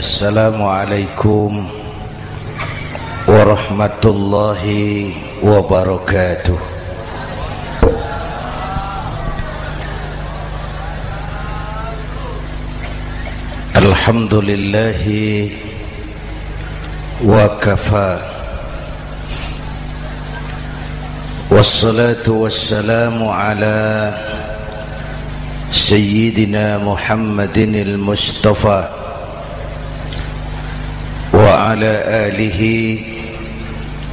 Assalamualaikum warahmatullahi wabarakatuh. Alhamdulillahi wa kafa, wassalatu wassalamu ala sayyidina Muhammadin al-Mustafa wa ala alihi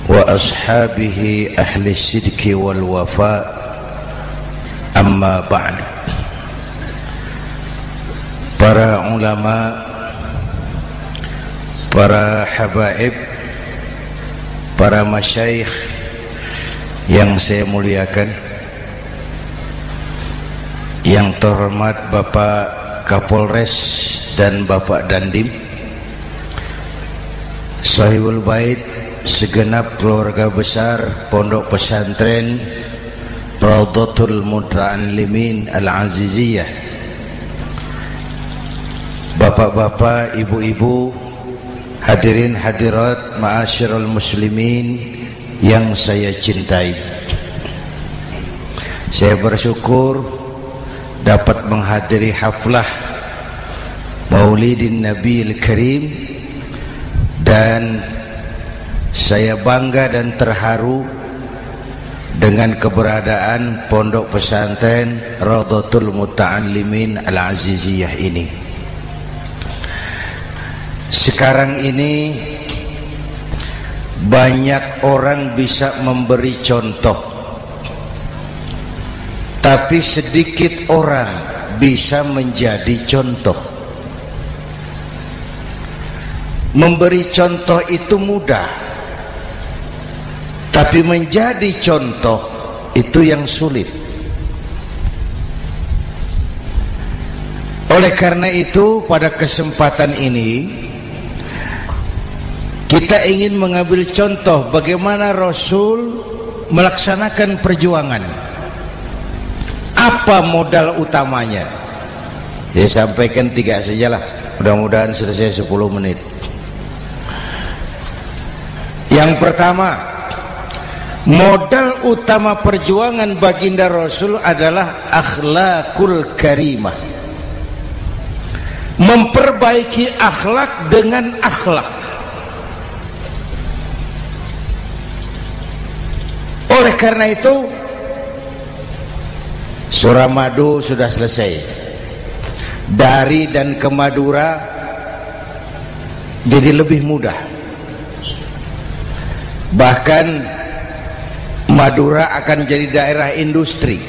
wa ashabihi ahli sidqi wal wafa, amma ba'd. Para ulama, para habaib, para masyayikh yang saya muliakan, yang terhormat Bapak Kapolres dan Bapak Dandim, Sahibul Bait, segenap keluarga besar Pondok Pesantren Raudhatul Muta'allimin Al-Aziziyah, bapak-bapak, ibu-ibu, hadirin hadirat ma'asyiral muslimin yang saya cintai. Saya bersyukur dapat menghadiri haflah Maulidin Nabiil Karim, dan saya bangga dan terharu dengan keberadaan Pondok Pesantren Raudhatul Muta'allimin Al-Aziziyah ini. Sekarang ini banyak orang bisa memberi contoh, tapi sedikit orang bisa menjadi contoh. Memberi contoh itu mudah, tapi menjadi contoh itu yang sulit. Oleh karena itu, pada kesempatan ini kita ingin mengambil contoh bagaimana Rasul melaksanakan perjuangan. Apa modal utamanya? Saya sampaikan 3 sajalah, mudah-mudahan selesai 10 menit. Yang pertama, modal utama perjuangan baginda Rasul adalah akhlakul karimah. Memperbaiki akhlak dengan akhlak. Oleh karena itu, surah Madu sudah selesai. Dari dan ke Madura jadi lebih mudah. Bahkan Madura akan jadi daerah industri.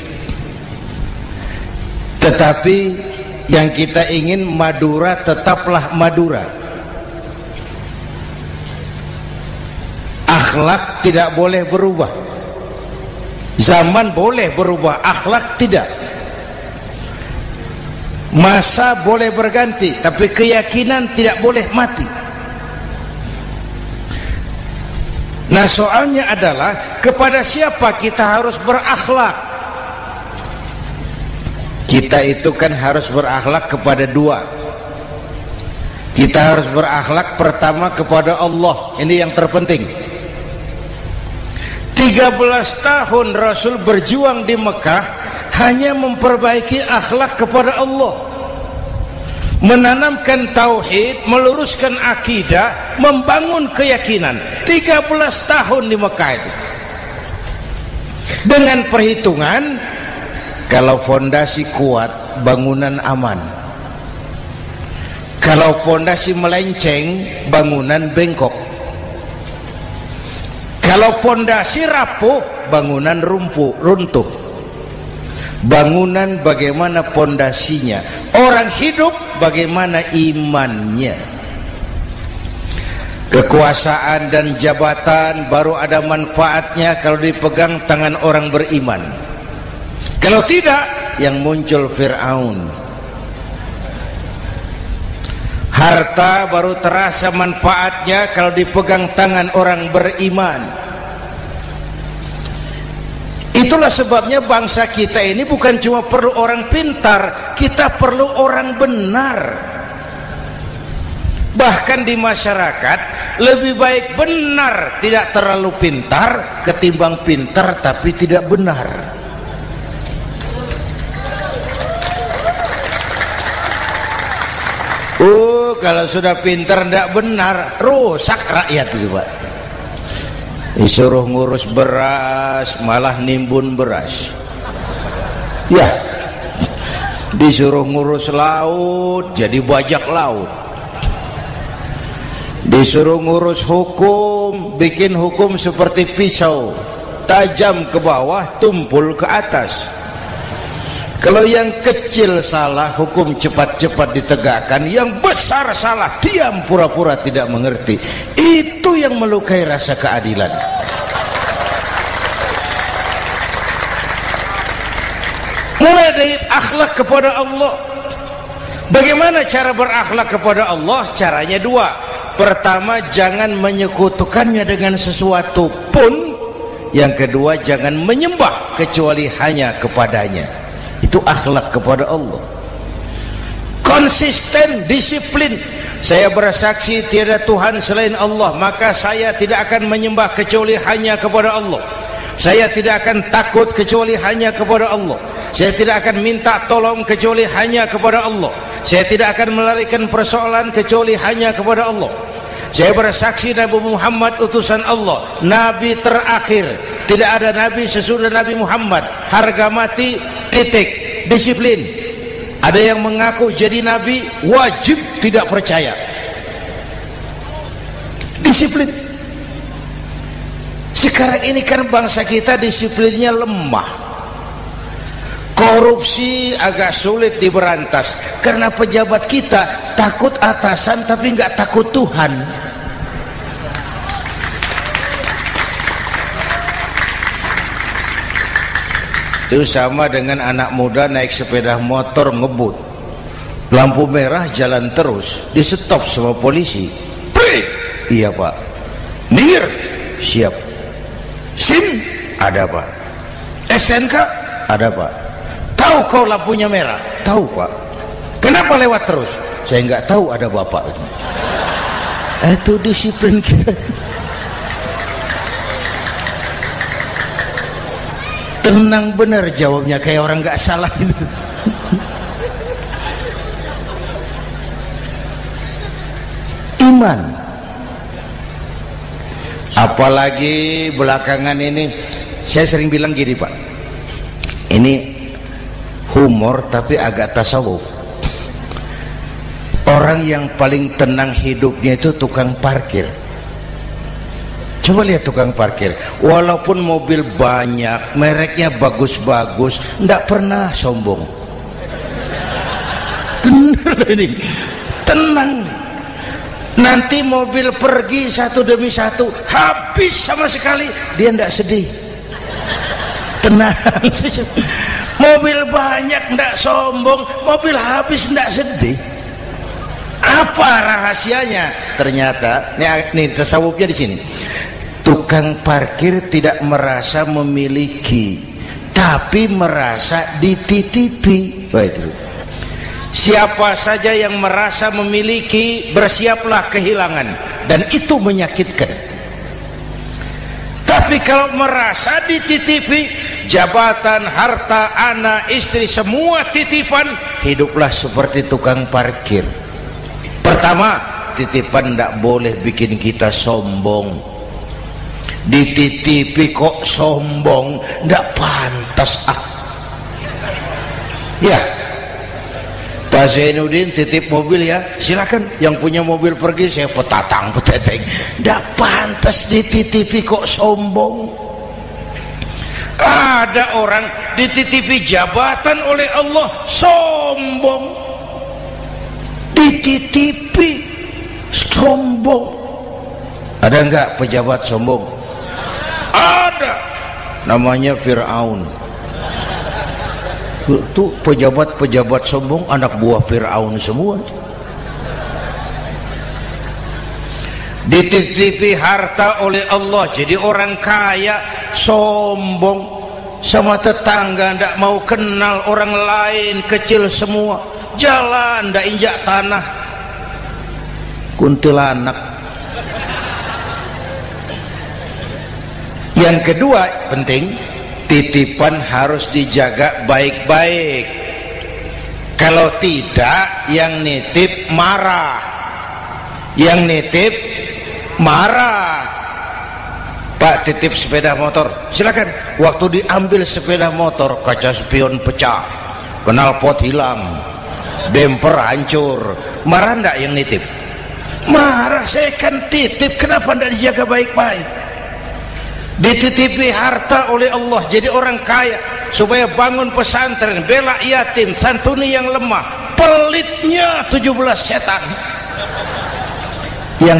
Tetapi yang kita ingin, Madura tetaplah Madura. Akhlak tidak boleh berubah. Zaman boleh berubah, akhlak tidak. Masa boleh berganti, tapi keyakinan tidak boleh mati. Nah, soalnya adalah kepada siapa kita harus berakhlak? Kita itu kan harus berakhlak kepada 2. Kita harus berakhlak pertama kepada Allah. Ini yang terpenting. 13 tahun Rasul berjuang di Mekah hanya memperbaiki akhlak kepada Allah, menanamkan tauhid, meluruskan akidah, membangun keyakinan. 13 tahun di Mekah itu. Dengan perhitungan, kalau fondasi kuat, bangunan aman. Kalau fondasi melenceng, bangunan bengkok. Kalau fondasi rapuh, bangunan runtuh. Bangunan bagaimana fondasinya? Orang hidup bagaimana imannya? Kekuasaan dan jabatan baru ada manfaatnya kalau dipegang tangan orang beriman. Kalau tidak, yang muncul Fir'aun. Harta baru terasa manfaatnya kalau dipegang tangan orang beriman. Itulah sebabnya bangsa kita ini bukan cuma perlu orang pintar, kita perlu orang benar. Bahkan di masyarakat lebih baik benar tidak terlalu pintar ketimbang pintar tapi tidak benar. Kalau sudah pintar tidak benar, rusak rakyat itu Pak. Disuruh ngurus beras malah nimbun beras. Ya, disuruh ngurus laut jadi bajak laut. Disuruh ngurus hukum, bikin hukum seperti pisau, tajam ke bawah, tumpul ke atas. Kalau yang kecil salah, hukum cepat-cepat ditegakkan. Yang besar salah, diam pura-pura tidak mengerti. Itu yang melukai rasa keadilan. Mulai dari akhlak kepada Allah. Bagaimana cara berakhlak kepada Allah? Caranya dua. Pertama, jangan menyekutukannya dengan sesuatu pun. Yang kedua, jangan menyembah kecuali hanya kepadanya. Itu akhlak kepada Allah. Konsisten, disiplin. Saya bersaksi tiada Tuhan selain Allah, maka saya tidak akan menyembah kecuali hanya kepada Allah. Saya tidak akan takut kecuali hanya kepada Allah. Saya tidak akan minta tolong kecuali hanya kepada Allah. Saya tidak akan melarikan persoalan kecuali hanya kepada Allah. Saya bersaksi Nabi Muhammad utusan Allah, Nabi terakhir. Tidak ada Nabi sesudah Nabi Muhammad. Harga mati, titik. Disiplin. Ada yang mengaku jadi Nabi, wajib tidak percaya. Disiplin. Sekarang ini kan bangsa kita disiplinnya lemah. Korupsi agak sulit diberantas karena pejabat kita takut atasan tapi nggak takut Tuhan. Itu sama dengan anak muda naik sepeda motor ngebut, lampu merah jalan terus, di stop sama polisi. Break. Iya Pak. Minggir. Siap. SIM ada Pak. SNK ada Pak. Tahu kau lampunya merah? Tahu Pak. Kenapa lewat terus? Saya nggak tahu, ada bapak. Itu disiplin kita. Tenang benar jawabnya, kayak orang nggak salah itu. Iman. Apalagi belakangan ini saya sering bilang gini Pak, ini humor tapi agak tasawuf. Orang yang paling tenang hidupnya itu tukang parkir. Coba lihat tukang parkir, walaupun mobil banyak, mereknya bagus-bagus, tidak pernah sombong. Tenang ini, tenang. Nanti mobil pergi satu demi satu, habis sama sekali, dia tidak sedih. Tenang. Mobil banyak tidak sombong, mobil habis tidak sedih. Apa rahasianya? Ternyata, nih tasawufnya di sini. Tukang parkir tidak merasa memiliki, tapi merasa dititipi. Itu. Siapa saja yang merasa memiliki, bersiaplah kehilangan, dan itu menyakitkan. Tapi kalau merasa dititipi, jabatan, harta, anak, istri, semua titipan, hiduplah seperti tukang parkir. Pertama, titipan tidak boleh bikin kita sombong. Dititipi kok sombong, tidak pantas ya. Pak Zainuddin titip mobil ya, silakan. Yang punya mobil pergi, saya petatang peteteng. Tidak pantas dititipi kok sombong. Ada orang dititipi jabatan oleh Allah sombong. Dititipi sombong. Ada enggak pejabat sombong? Ada. Namanya Fir'aun. Itu pejabat-pejabat sombong anak buah Fir'aun semua. Dititipi harta oleh Allah, jadi orang kaya sombong, sama tetangga tidak mau kenal orang lain, kecil semua, jalan tidak injak tanah. kuntilanak. Yang kedua penting, titipan harus dijaga baik-baik. Kalau tidak, yang nitip marah. Yang nitip marah. Pak, titip sepeda motor, silakan. Waktu diambil sepeda motor, kaca spion pecah, knalpot hilang, bemper hancur. Marah enggak yang nitip? Marah. Saya kan titip, kenapa enggak dijaga baik-baik? Dititipi harta oleh Allah jadi orang kaya supaya bangun pesantren, bela yatim, santuni yang lemah. Pelitnya 17 setan. Yang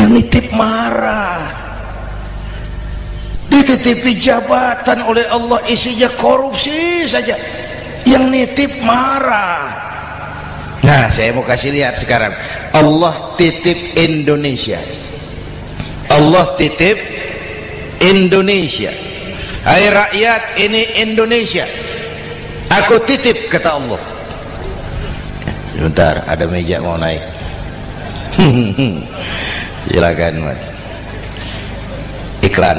nitip marah. Dititipi jabatan oleh Allah isinya korupsi saja, yang nitip marah. Nah, saya mau kasih lihat sekarang. Allah titip Indonesia. Allah titip Indonesia. Hai rakyat, ini Indonesia, aku titip, kata Allah. Sebentar, ada meja mau naik. Silakan, Mas. Iklan.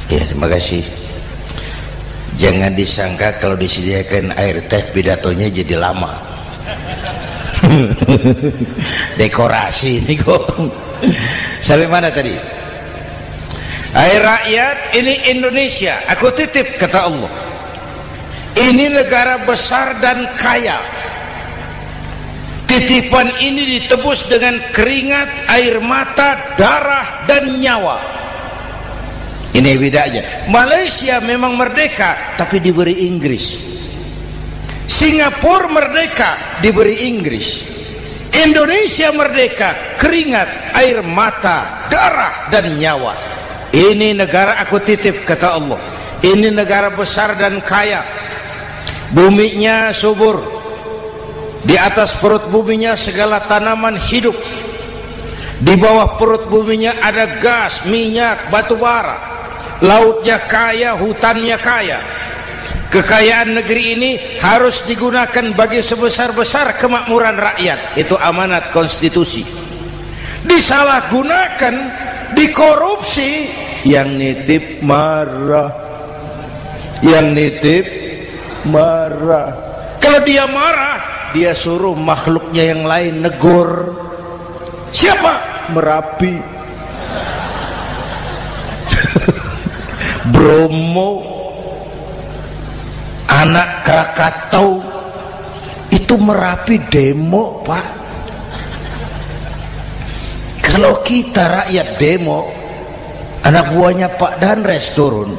Ya, terima kasih. Jangan disangka kalau disediakan air teh pidatonya jadi lama. Dekorasi ini kok. Sampai mana tadi? Hai rakyat, ini Indonesia, aku titip, kata Allah. Ini negara besar dan kaya. Titipan ini ditebus dengan keringat, air mata, darah, dan nyawa. Ini bedanya. Malaysia memang merdeka, tapi diberi Inggris. Singapura merdeka, diberi Inggris. Indonesia merdeka, keringat, air mata, darah, dan nyawa. Ini negara aku titip, kata Allah. Ini negara besar dan kaya. Buminya subur. Di atas perut buminya segala tanaman hidup. Di bawah perut buminya ada gas, minyak, batu bara. Lautnya kaya, hutannya kaya. Kekayaan negeri ini harus digunakan bagi sebesar-besar kemakmuran rakyat. Itu amanat konstitusi. Disalahgunakan, dikorupsi, yang nitip marah. Yang nitip marah. Kalau dia marah, dia suruh makhluknya yang lain negur. Siapa? Merapi, Bromo, anak Krakatau. Itu Merapi demo, Pak. Kalau kita rakyat demo, anak buahnya Pak Danres turun.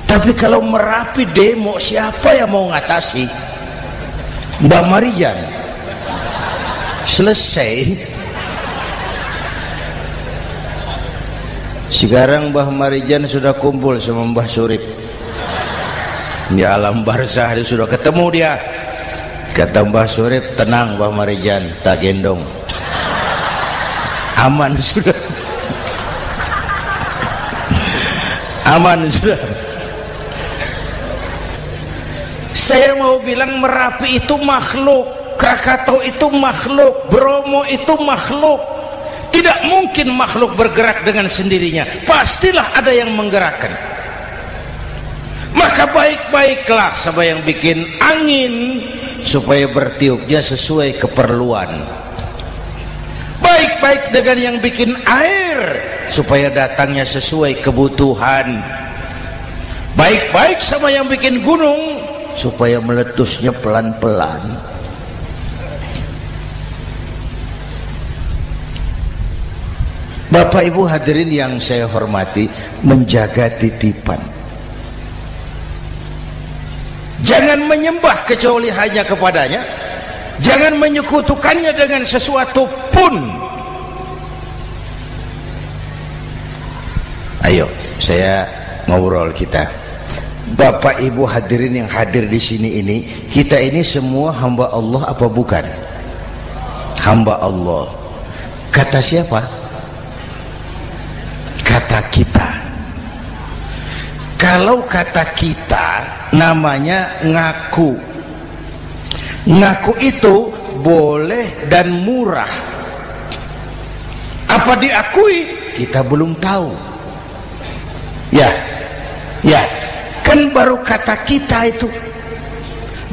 Tapi kalau Merapi demo, siapa yang mau ngatasi? Mbah Marijan. Selesai. Sekarang Mbah Marijan sudah kumpul sama Mbah Surip di alam barzah. Dia sudah ketemu dia. Kata Mbah Surip, tenang Mbah Marijan, tak gendong, aman sudah. Aman sudah. Saya mau bilang Merapi itu makhluk, Krakatau itu makhluk, Bromo itu makhluk. Tidak mungkin makhluk bergerak dengan sendirinya, pastilah ada yang menggerakkan. Maka baik-baiklah sama yang bikin angin supaya bertiupnya sesuai keperluan. Baik-baik dengan yang bikin air supaya datangnya sesuai kebutuhan. Baik-baik sama yang bikin gunung supaya meletusnya pelan-pelan. Bapak Ibu hadirin yang saya hormati, menjaga titipan. Jangan menyembah kecuali hanya kepadanya. Jangan menyekutukannya dengan sesuatu pun. Ayo, saya ngobrol kita. Bapak Ibu hadirin yang hadir di sini ini, kita ini semua hamba Allah apa bukan? Hamba Allah. Kata siapa? Kata kita. Kalau kata kita namanya ngaku. Ngaku itu boleh dan murah. Apa diakui? Kita belum tahu. Ya, kan baru kata kita itu.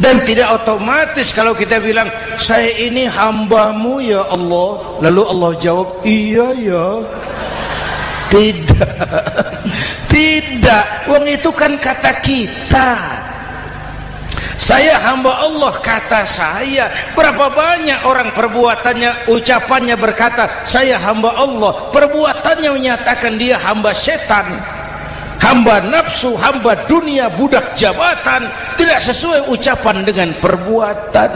Dan tidak otomatis kalau kita bilang saya ini hambamu ya Allah, lalu Allah jawab iya ya. Tidak, wong itu kan kata kita. Saya hamba Allah, kata saya. Berapa banyak orang perbuatannya, ucapannya berkata saya hamba Allah, perbuatannya menyatakan dia hamba setan, hamba nafsu, hamba dunia, budak jabatan. Tidak sesuai ucapan dengan perbuatan.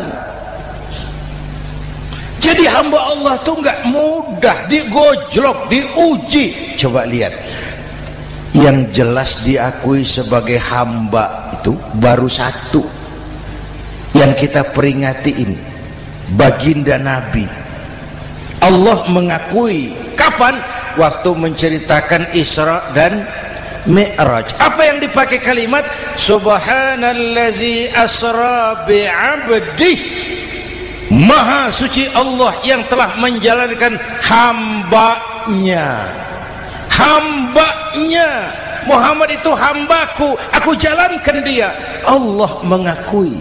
Jadi hamba Allah itu nggak mudah, digojlok, diuji. Coba lihat, yang jelas diakui sebagai hamba itu baru satu yang kita peringati ini, baginda Nabi. Allah mengakui kapan? Waktu menceritakan Isra dan Mi'raj. Apa yang dipakai kalimat? Subhanallazi asra bi'abdih. Maha suci Allah yang telah menjalankan hambanya. Hambanya. Muhammad itu hambaku, aku jalankan dia. Allah mengakui.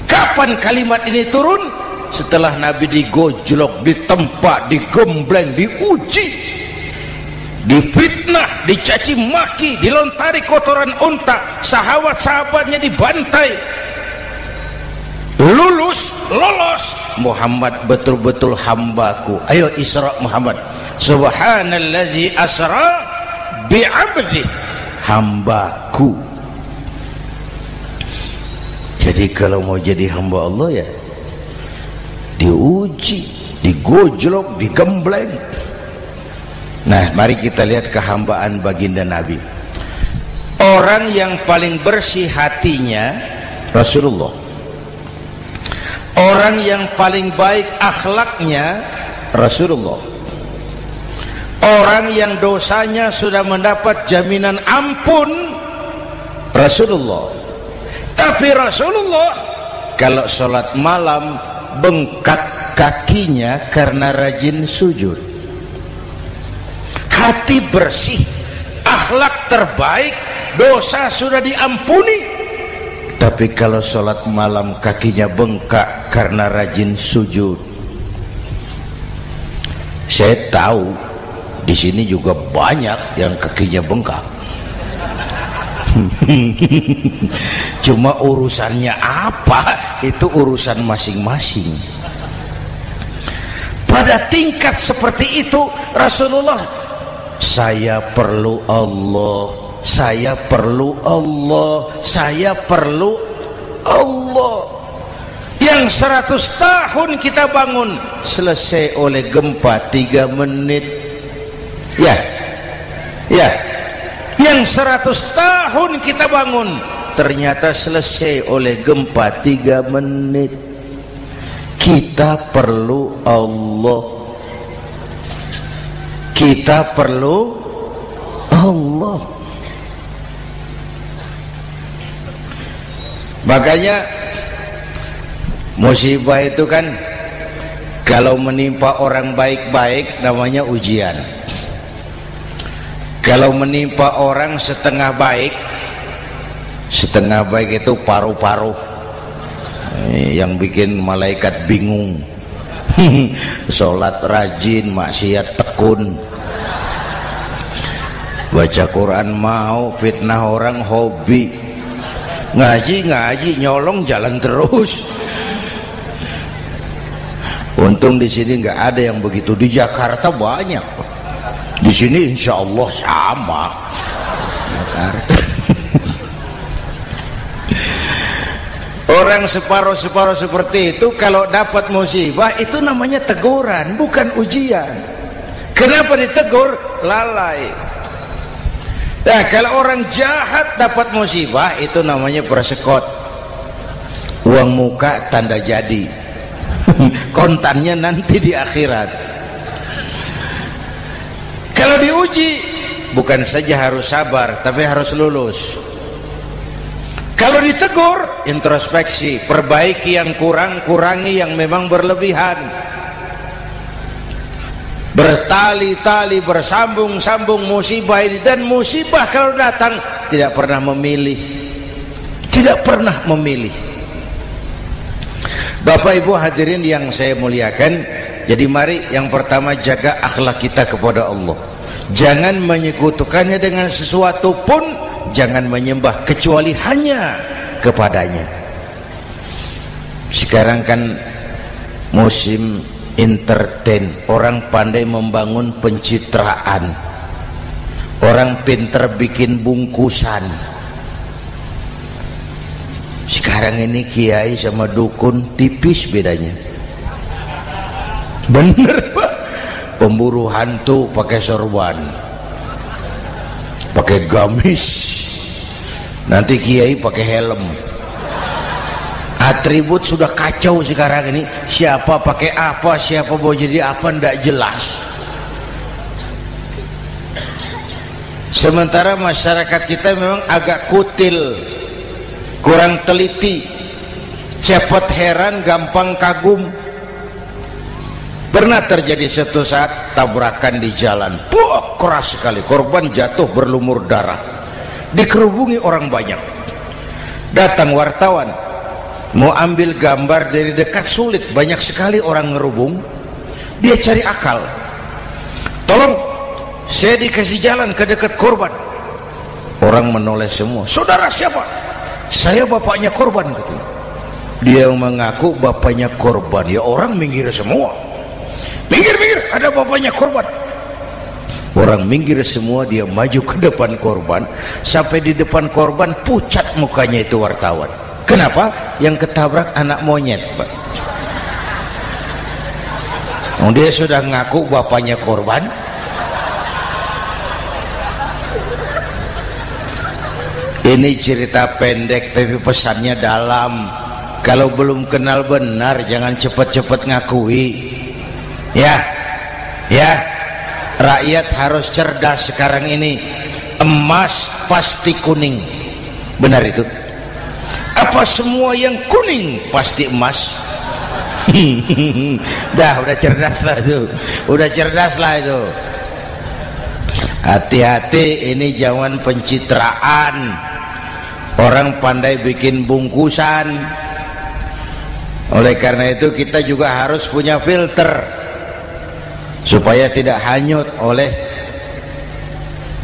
Kapan kalimat ini turun? Setelah Nabi digojlok, ditempa, digembleng, diuji, difitnah, dicaci maki, dilontari kotoran unta, sahabat-sahabatnya dibantai. Lolos, Muhammad betul-betul hambaku. Ayo Isra Muhammad. Subhanallazi asra bi'abdi, hambaku. Jadi kalau mau jadi hamba Allah ya diuji, digojlok, digembleng. Nah, mari kita lihat kehambaan baginda Nabi. Orang yang paling bersih hatinya Rasulullah. Orang yang paling baik akhlaknya Rasulullah. Orang yang dosanya sudah mendapat jaminan ampun Rasulullah. Tapi Rasulullah kalau sholat malam bengkak kakinya karena rajin sujud. Hati bersih, akhlak terbaik, dosa sudah diampuni. Tapi kalau sholat malam kakinya bengkak karena rajin sujud. Saya tahu di sini juga banyak yang kakinya bengkak. Cuma urusannya apa, itu urusan masing-masing. Pada tingkat seperti itu Rasulullah, saya perlu Allah, saya perlu Allah, saya perlu Allah. Yang 100 tahun kita bangun selesai oleh gempa 3 menit. Ya, yang 100 tahun kita bangun ternyata selesai oleh gempa 3 menit. Kita perlu Allah, kita perlu Allah. Makanya musibah itu kan kalau menimpa orang baik-baik namanya ujian. Kalau menimpa orang setengah baik itu paru-paru yang bikin malaikat bingung. Sholat rajin, maksiat tekun, baca Quran mau, fitnah orang hobi, ngaji nyolong jalan terus. Untung di sini nggak ada yang begitu. Di Jakarta banyak. Di sini insya Allah sama. Jakarta. Orang separuh-separuh seperti itu kalau dapat musibah itu namanya teguran, bukan ujian. Kenapa ditegur? Lalai. Nah, kalau orang jahat dapat musibah itu namanya persekot. Uang muka tanda jadi. Kontannya nanti di akhirat. Kalau diuji bukan saja harus sabar tapi harus lulus. Kalau ditegur, introspeksi, perbaiki yang kurang, kurangi yang memang berlebihan. Bertali-tali, bersambung-sambung musibah ini, dan musibah kalau datang tidak pernah memilih, tidak pernah memilih. Bapak Ibu hadirin yang saya muliakan, jadi mari yang pertama jaga akhlak kita kepada Allah. Jangan menyekutukannya dengan sesuatu pun, jangan menyembah kecuali hanya kepadanya. Sekarang kan musim entertain, orang pandai membangun pencitraan, orang pinter bikin bungkusan. Sekarang ini kiai sama dukun tipis bedanya. Bener Pak, pemburu hantu pakai sorban, pakai gamis, nanti kiai pakai helm. Atribut sudah kacau sekarang ini, siapa pakai apa, siapa mau jadi apa, ndak jelas. Sementara masyarakat kita memang agak kutil, kurang teliti, cepat heran, gampang kagum. Pernah terjadi suatu saat tabrakan di jalan, keras sekali, korban jatuh berlumur darah, dikerubungi orang banyak. Datang wartawan mau ambil gambar dari dekat, sulit, banyak sekali orang ngerubung. Dia cari akal, tolong saya dikasih jalan ke dekat korban. Orang menoleh semua, saudara siapa? Saya bapaknya korban, katanya. Dia mengaku bapaknya korban, ya orang minggir semua. Minggir, ada bapaknya korban. Orang minggir semua, dia maju ke depan korban. Sampai di depan korban pucat mukanya itu wartawan. Kenapa? Yang ketabrak anak monyet, Pak. Dia sudah ngaku bapaknya korban. Ini cerita pendek tapi pesannya dalam. Kalau belum kenal benar jangan cepat-cepat ngakui. Ya, rakyat harus cerdas sekarang ini. Emas pasti kuning, benar itu? Apa semua yang kuning pasti emas? udah cerdas lah itu, Hati-hati, ini jangan pencitraan. Orang pandai bikin bungkusan. Oleh karena itu kita juga harus punya filter supaya tidak hanyut oleh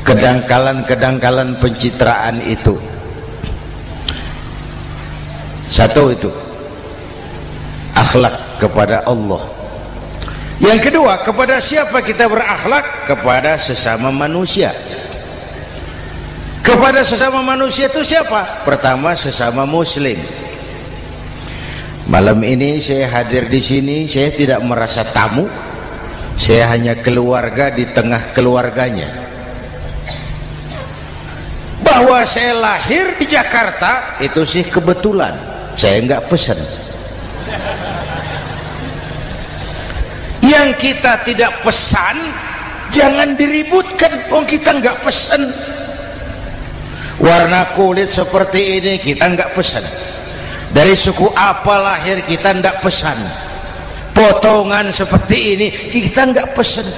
kedangkalan-kedangkalan pencitraan itu. Satu itu akhlak kepada Allah. Yang kedua, kepada siapa kita berakhlak? Kepada sesama manusia. Kepada sesama manusia itu siapa? Pertama, sesama muslim. Malam ini saya hadir di sini, saya tidak merasa tamu. Saya hanya keluarga di tengah keluarganya. Bahwa saya lahir di Jakarta itu sih kebetulan, saya nggak pesan. Yang kita tidak pesan jangan diributkan, kita nggak pesan. Warna kulit seperti ini kita nggak pesan. Dari suku apa lahir kita nggak pesan. Potongan seperti ini kita nggak pesan.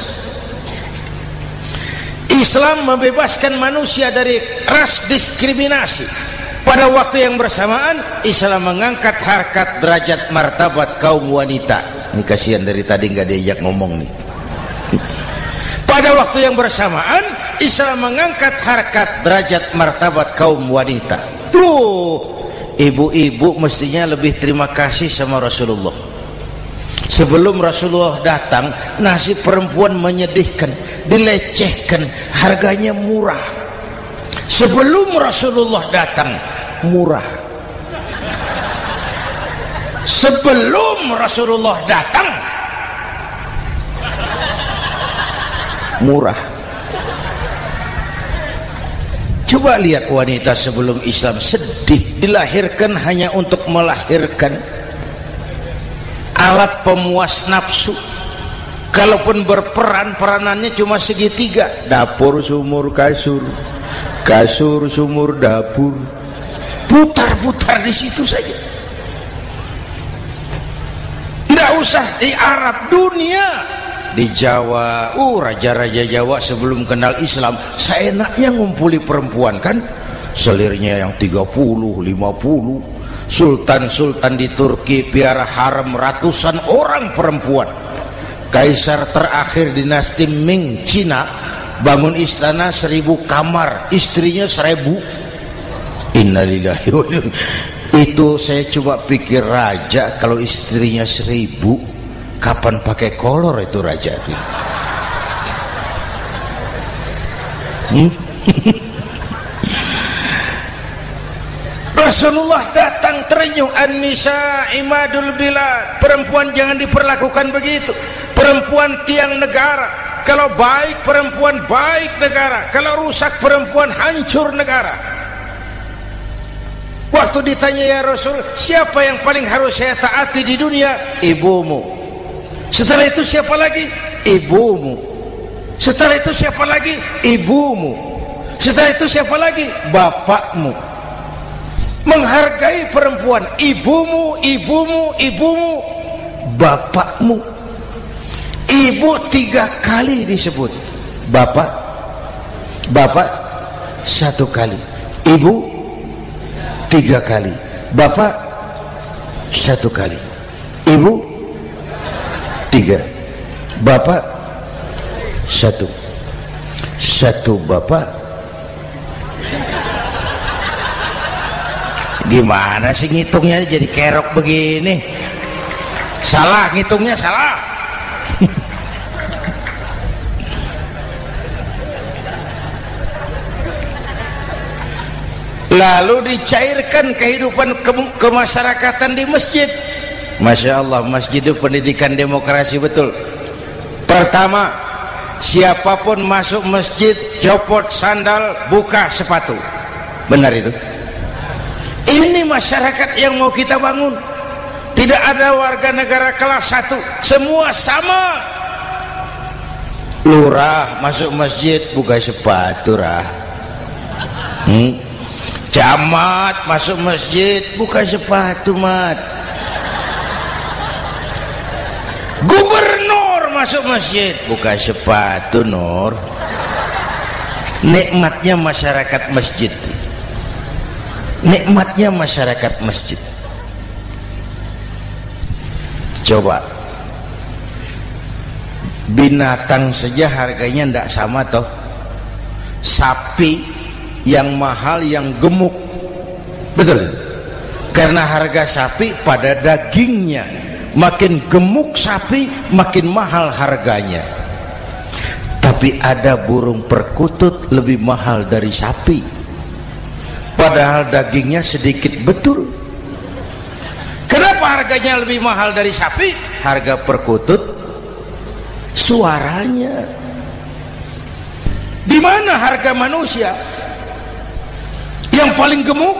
Islam membebaskan manusia dari ras diskriminasi. Pada waktu yang bersamaan Islam mengangkat harkat, derajat, martabat kaum wanita. Ini kasihan dari tadi nggak diajak ngomong nih. Pada waktu yang bersamaan Islam mengangkat harkat, derajat, martabat kaum wanita. Ibu-ibu mestinya lebih terima kasih sama Rasulullah. Sebelum Rasulullah datang, nasib perempuan menyedihkan, dilecehkan, harganya murah. Sebelum Rasulullah datang, murah. Sebelum Rasulullah datang, murah. Coba lihat wanita sebelum Islam, sedih, dilahirkan hanya untuk melahirkan, alat pemuas nafsu. Kalaupun berperan, peranannya cuma segitiga, dapur sumur kasur, kasur sumur dapur. putar-putar di situ saja. Tidak usah di Arab, dunia, di Jawa. Raja-raja Jawa sebelum kenal Islam seenaknya ngumpuli perempuan kan, selirnya yang 30, 50. Sultan-sultan di Turki piara harem ratusan orang perempuan. Kaisar terakhir dinasti Ming Cina bangun istana 1000 kamar, istrinya 1000. Innalillahi wa inna. Itu saya coba pikir, raja kalau istrinya 1000, kapan pakai kolor itu raja? Rasulullah datang terenyuh, an-nisa imadul bilad, perempuan jangan diperlakukan begitu, perempuan tiang negara. Kalau baik perempuan baik negara, kalau rusak perempuan hancur negara. Waktu ditanya, ya Rasul, siapa yang paling harus saya taati di dunia? Ibumu. Setelah itu siapa lagi? Ibumu. Setelah itu siapa lagi? Ibumu. Setelah itu siapa lagi? Bapakmu. Menghargai perempuan, ibumu, ibumu, ibumu, bapakmu. Ibu 3 kali disebut, bapak 1 kali, ibu 3 kali, bapak 1 kali, ibu 3, bapak 1, 1 bapak. Gimana sih ngitungnya jadi kerok begini? Salah ngitungnya, salah. Lalu dicairkan kehidupan kemasyarakatan di masjid. Masya Allah, masjid itu pendidikan demokrasi betul. Pertama, siapapun masuk masjid copot sandal, buka sepatu. Benar itu? Ini masyarakat yang mau kita bangun. Tidak ada warga negara kelas 1, semua sama. Lurah masuk masjid buka sepatu, rah. Camat masuk masjid buka sepatu, mat. Gubernur masuk masjid buka sepatu, Nur. Nikmatnya masyarakat masjid. Nikmatnya masyarakat masjid. Coba, binatang saja harganya tidak sama toh. Sapi yang mahal, yang gemuk, betul? Karena harga sapi pada dagingnya. Makin gemuk sapi, makin mahal harganya. Tapi ada burung perkutut lebih mahal dari sapi, padahal dagingnya sedikit, betul. Kenapa harganya lebih mahal dari sapi? Harga perkutut suaranya. Di mana harga manusia? Yang paling gemuk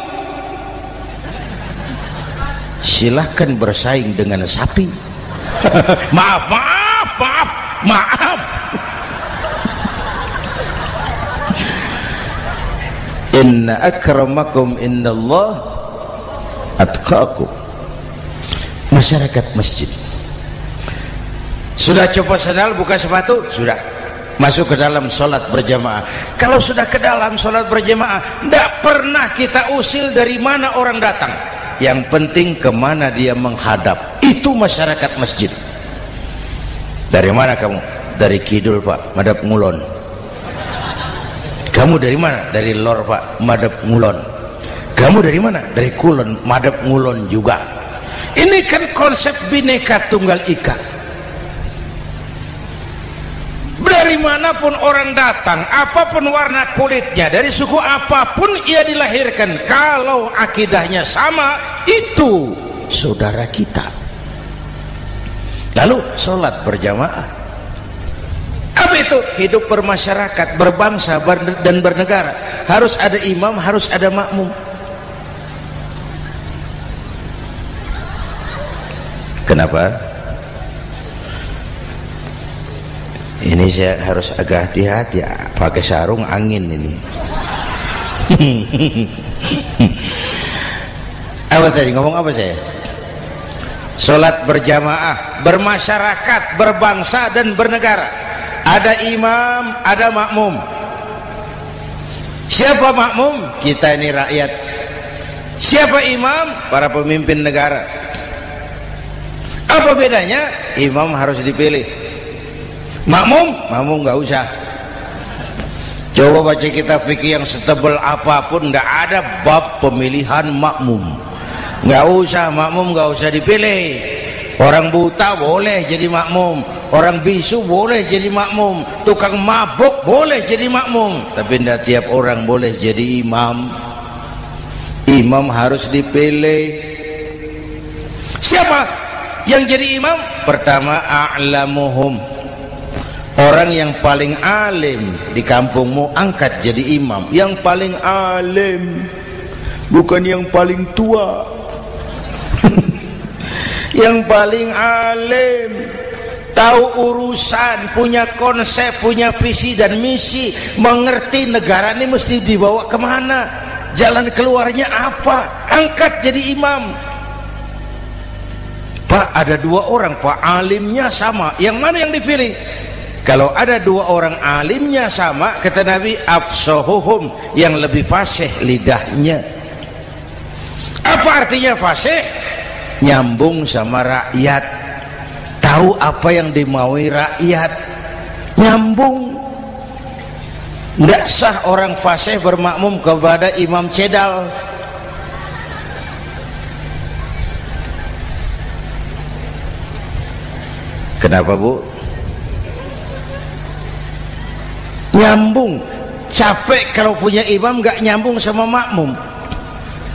silahkan bersaing dengan sapi. Maaf. Inna akramakum indallah atqakum. Masyarakat masjid sudah coba sandal, buka sepatu, sudah masuk ke dalam sholat berjamaah. Kalau sudah ke dalam sholat berjamaah, tidak pernah kita usil dari mana orang datang. Yang penting kemana dia menghadap. Itu masyarakat masjid. Dari mana kamu? Dari kidul, Pak, madhab ngulon. Kamu dari mana? Dari lor, Pak, madhab ngulon. Kamu dari mana? Dari kulon, madhab ngulon juga. Ini kan konsep Bhinneka Tunggal Ika. Dari manapun orang datang, apapun warna kulitnya, dari suku apapun ia dilahirkan, kalau akidahnya sama, itu saudara kita. Lalu sholat berjamaah. Apa itu? Hidup bermasyarakat, berbangsa dan bernegara. Harus ada imam, harus ada makmum. Kenapa? Ini saya harus agak hati-hati, pakai sarung angin ini. Apa tadi ngomong apa saya? Sholat berjamaah, bermasyarakat, berbangsa dan bernegara. Ada imam, ada makmum. Siapa makmum? Kita ini rakyat. Siapa imam? Para pemimpin negara. Apa bedanya? Imam harus dipilih. Makmum nggak usah. Coba baca kitab fikih yang setebal apapun, nggak ada bab pemilihan makmum. Nggak usah, makmum nggak usah dipilih. Orang buta boleh jadi makmum, orang bisu boleh jadi makmum, tukang mabuk boleh jadi makmum, tapi tidak tiap orang boleh jadi imam. Imam harus dipilih. Siapa yang jadi imam? Pertama, a'lamuhum, orang yang paling alim di kampungmu angkat jadi imam. Yang paling alim, bukan yang paling tua. Yang paling alim, tahu urusan, punya konsep, punya visi dan misi, mengerti negara ini mesti dibawa kemana, jalan keluarnya apa, angkat jadi imam. Pak, ada dua orang Pak, alimnya sama, yang mana yang dipilih? Kalau ada dua orang alimnya sama, kata Nabi, afsahuhum, yang lebih fasih lidahnya. Apa artinya fasih? Nyambung sama rakyat, tahu apa yang dimaui rakyat, nyambung. Tidak sah orang fasih bermakmum kepada imam cedal. Kenapa Bu? Nyambung. Capek kalau punya imam gak nyambung sama makmum.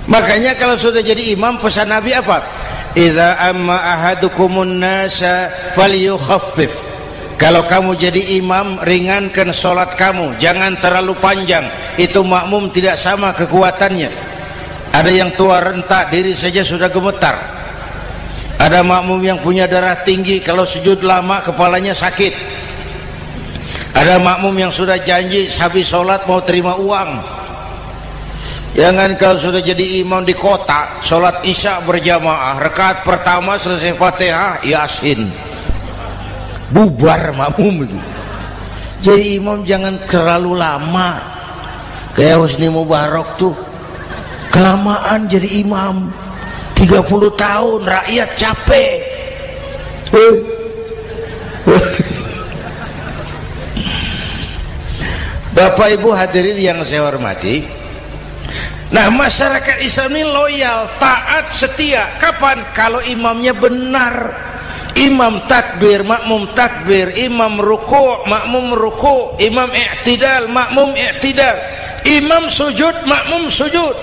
Makanya kalau sudah jadi imam, pesan Nabi apa? Idza amma ahadukumun nasa falyukhaffif. Kalau kamu jadi imam, ringankan sholat kamu, jangan terlalu panjang. Itu makmum tidak sama kekuatannya. Ada yang tua renta, diri saja sudah gemetar. Ada makmum yang punya darah tinggi, kalau sujud lama kepalanya sakit. Ada makmum yang sudah janji habis sholat mau terima uang. Jangan kalau sudah jadi imam di kota, sholat isya berjamaah, rakaat pertama selesai Fatihah, Yasin, bubar makmum itu. Jadi imam jangan terlalu lama, kayak Husni Mubarak tuh, kelamaan jadi imam, 30 tahun, rakyat capek. Bapak Ibu hadirin yang saya hormati, nah masyarakat Islam ini loyal, taat, setia. Kapan? Kalau imamnya benar. Imam takbir, makmum takbir, imam ruku', makmum ruku', imam i'tidal, makmum i'tidal, imam sujud, makmum sujud.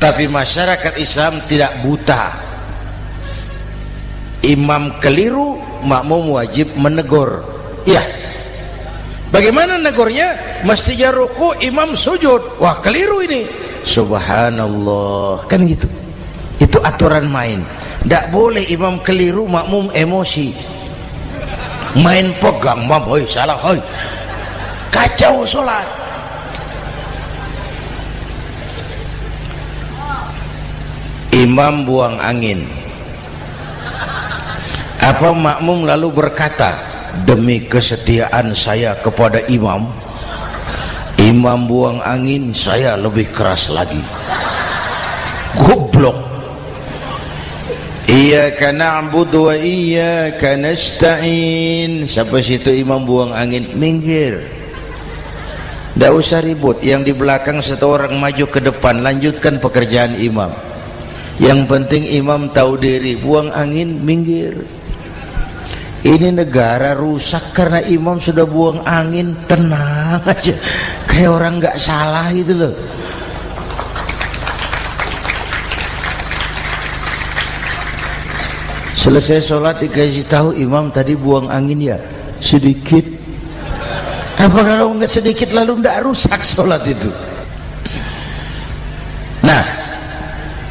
Tapi masyarakat Islam tidak buta. Imam keliru, makmum wajib menegur. Ya. Bagaimana negurnya? Mestinya ruku', imam sujud. Wah, keliru ini. Subhanallah, kan gitu. Itu aturan main. Tidak boleh imam keliru, makmum emosi, main pegang, mam, hoi salah, hoi, kacau sholat. Imam buang angin, apa makmum lalu berkata, demi kesetiaan saya kepada imam, imam buang angin, saya lebih keras lagi. Goblok. Iyyaka na'budu wa iyyaka nasta'in. Sampai situ imam buang angin, minggir. Tidak usah ribut. Yang di belakang satu orang maju ke depan, lanjutkan pekerjaan imam. Yang penting imam tahu diri, buang angin, minggir. Ini negara rusak karena imam sudah buang angin. Tenang aja, kayak orang nggak salah gitu loh. Selesai sholat dikasih tahu, imam tadi buang angin ya sedikit. Apa kalau nggak sedikit lalu nggak rusak sholat itu? Nah,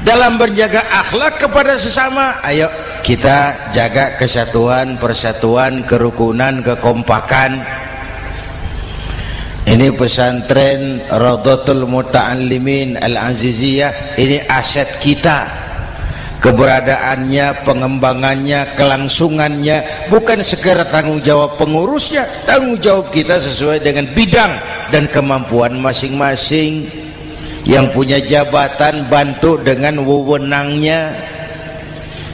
dalam berjaga akhlak kepada sesama, ayo kita jaga kesatuan, persatuan, kerukunan, kekompakan. Ini pesantren Raudhatul Muta'allimin Al-Aziziyah, ini aset kita. keberadaannya, pengembangannya, kelangsungannya, bukan sekedar tanggung jawab pengurusnya, tanggung jawab kita sesuai dengan bidang dan kemampuan masing-masing. Yang punya jabatan bantu dengan wewenangnya,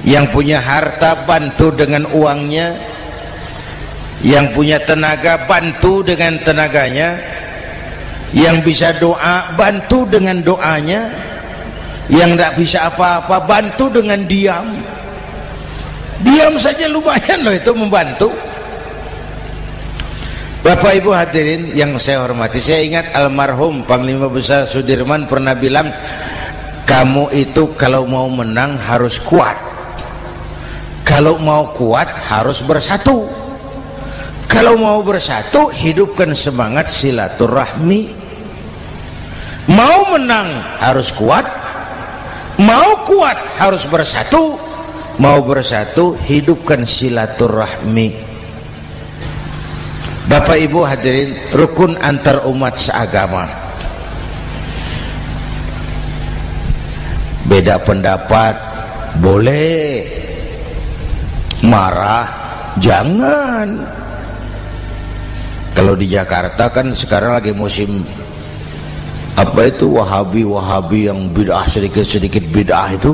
yang punya harta bantu dengan uangnya, yang punya tenaga bantu dengan tenaganya, yang bisa doa bantu dengan doanya, yang tidak bisa apa-apa bantu dengan diam. Diam saja lumayan loh itu membantu. Bapak Ibu hadirin yang saya hormati, saya ingat almarhum Panglima Besar Sudirman pernah bilang, kamu itu kalau mau menang harus kuat, kalau mau kuat harus bersatu, kalau mau bersatu hidupkan semangat silaturahmi. Mau menang harus kuat, mau kuat harus bersatu, mau bersatu hidupkan silaturahmi. Bapak Ibu hadirin, rukun antar umat seagama. Beda pendapat boleh, marah jangan. Kalau di Jakarta kan sekarang lagi musim apa itu wahabi yang bid'ah, sedikit bid'ah itu.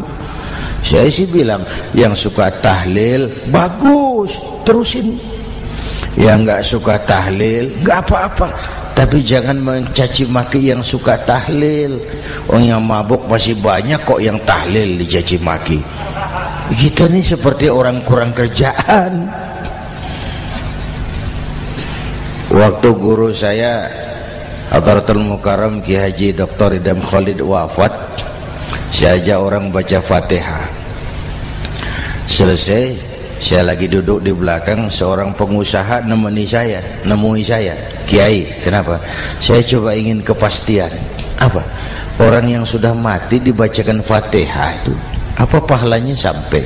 Saya sih bilang yang suka tahlil bagus, terusin. Yang nggak suka tahlil nggak apa-apa, tapi jangan mencaci maki yang suka tahlil. Orang yang mabuk masih banyak kok yang tahlil dicaci maki. Kita nih seperti orang kurang kerjaan. Waktu guru saya Hadratul Mukarram Ki Haji Dr. Idham Khalid wafat, saya ajak orang baca Fatihah. Selesai, saya lagi duduk di belakang, seorang pengusaha nemui saya, Kiai, kenapa? Saya coba ingin kepastian. Apa? Orang yang sudah mati dibacakan Fatihah itu, apa pahalanya sampai?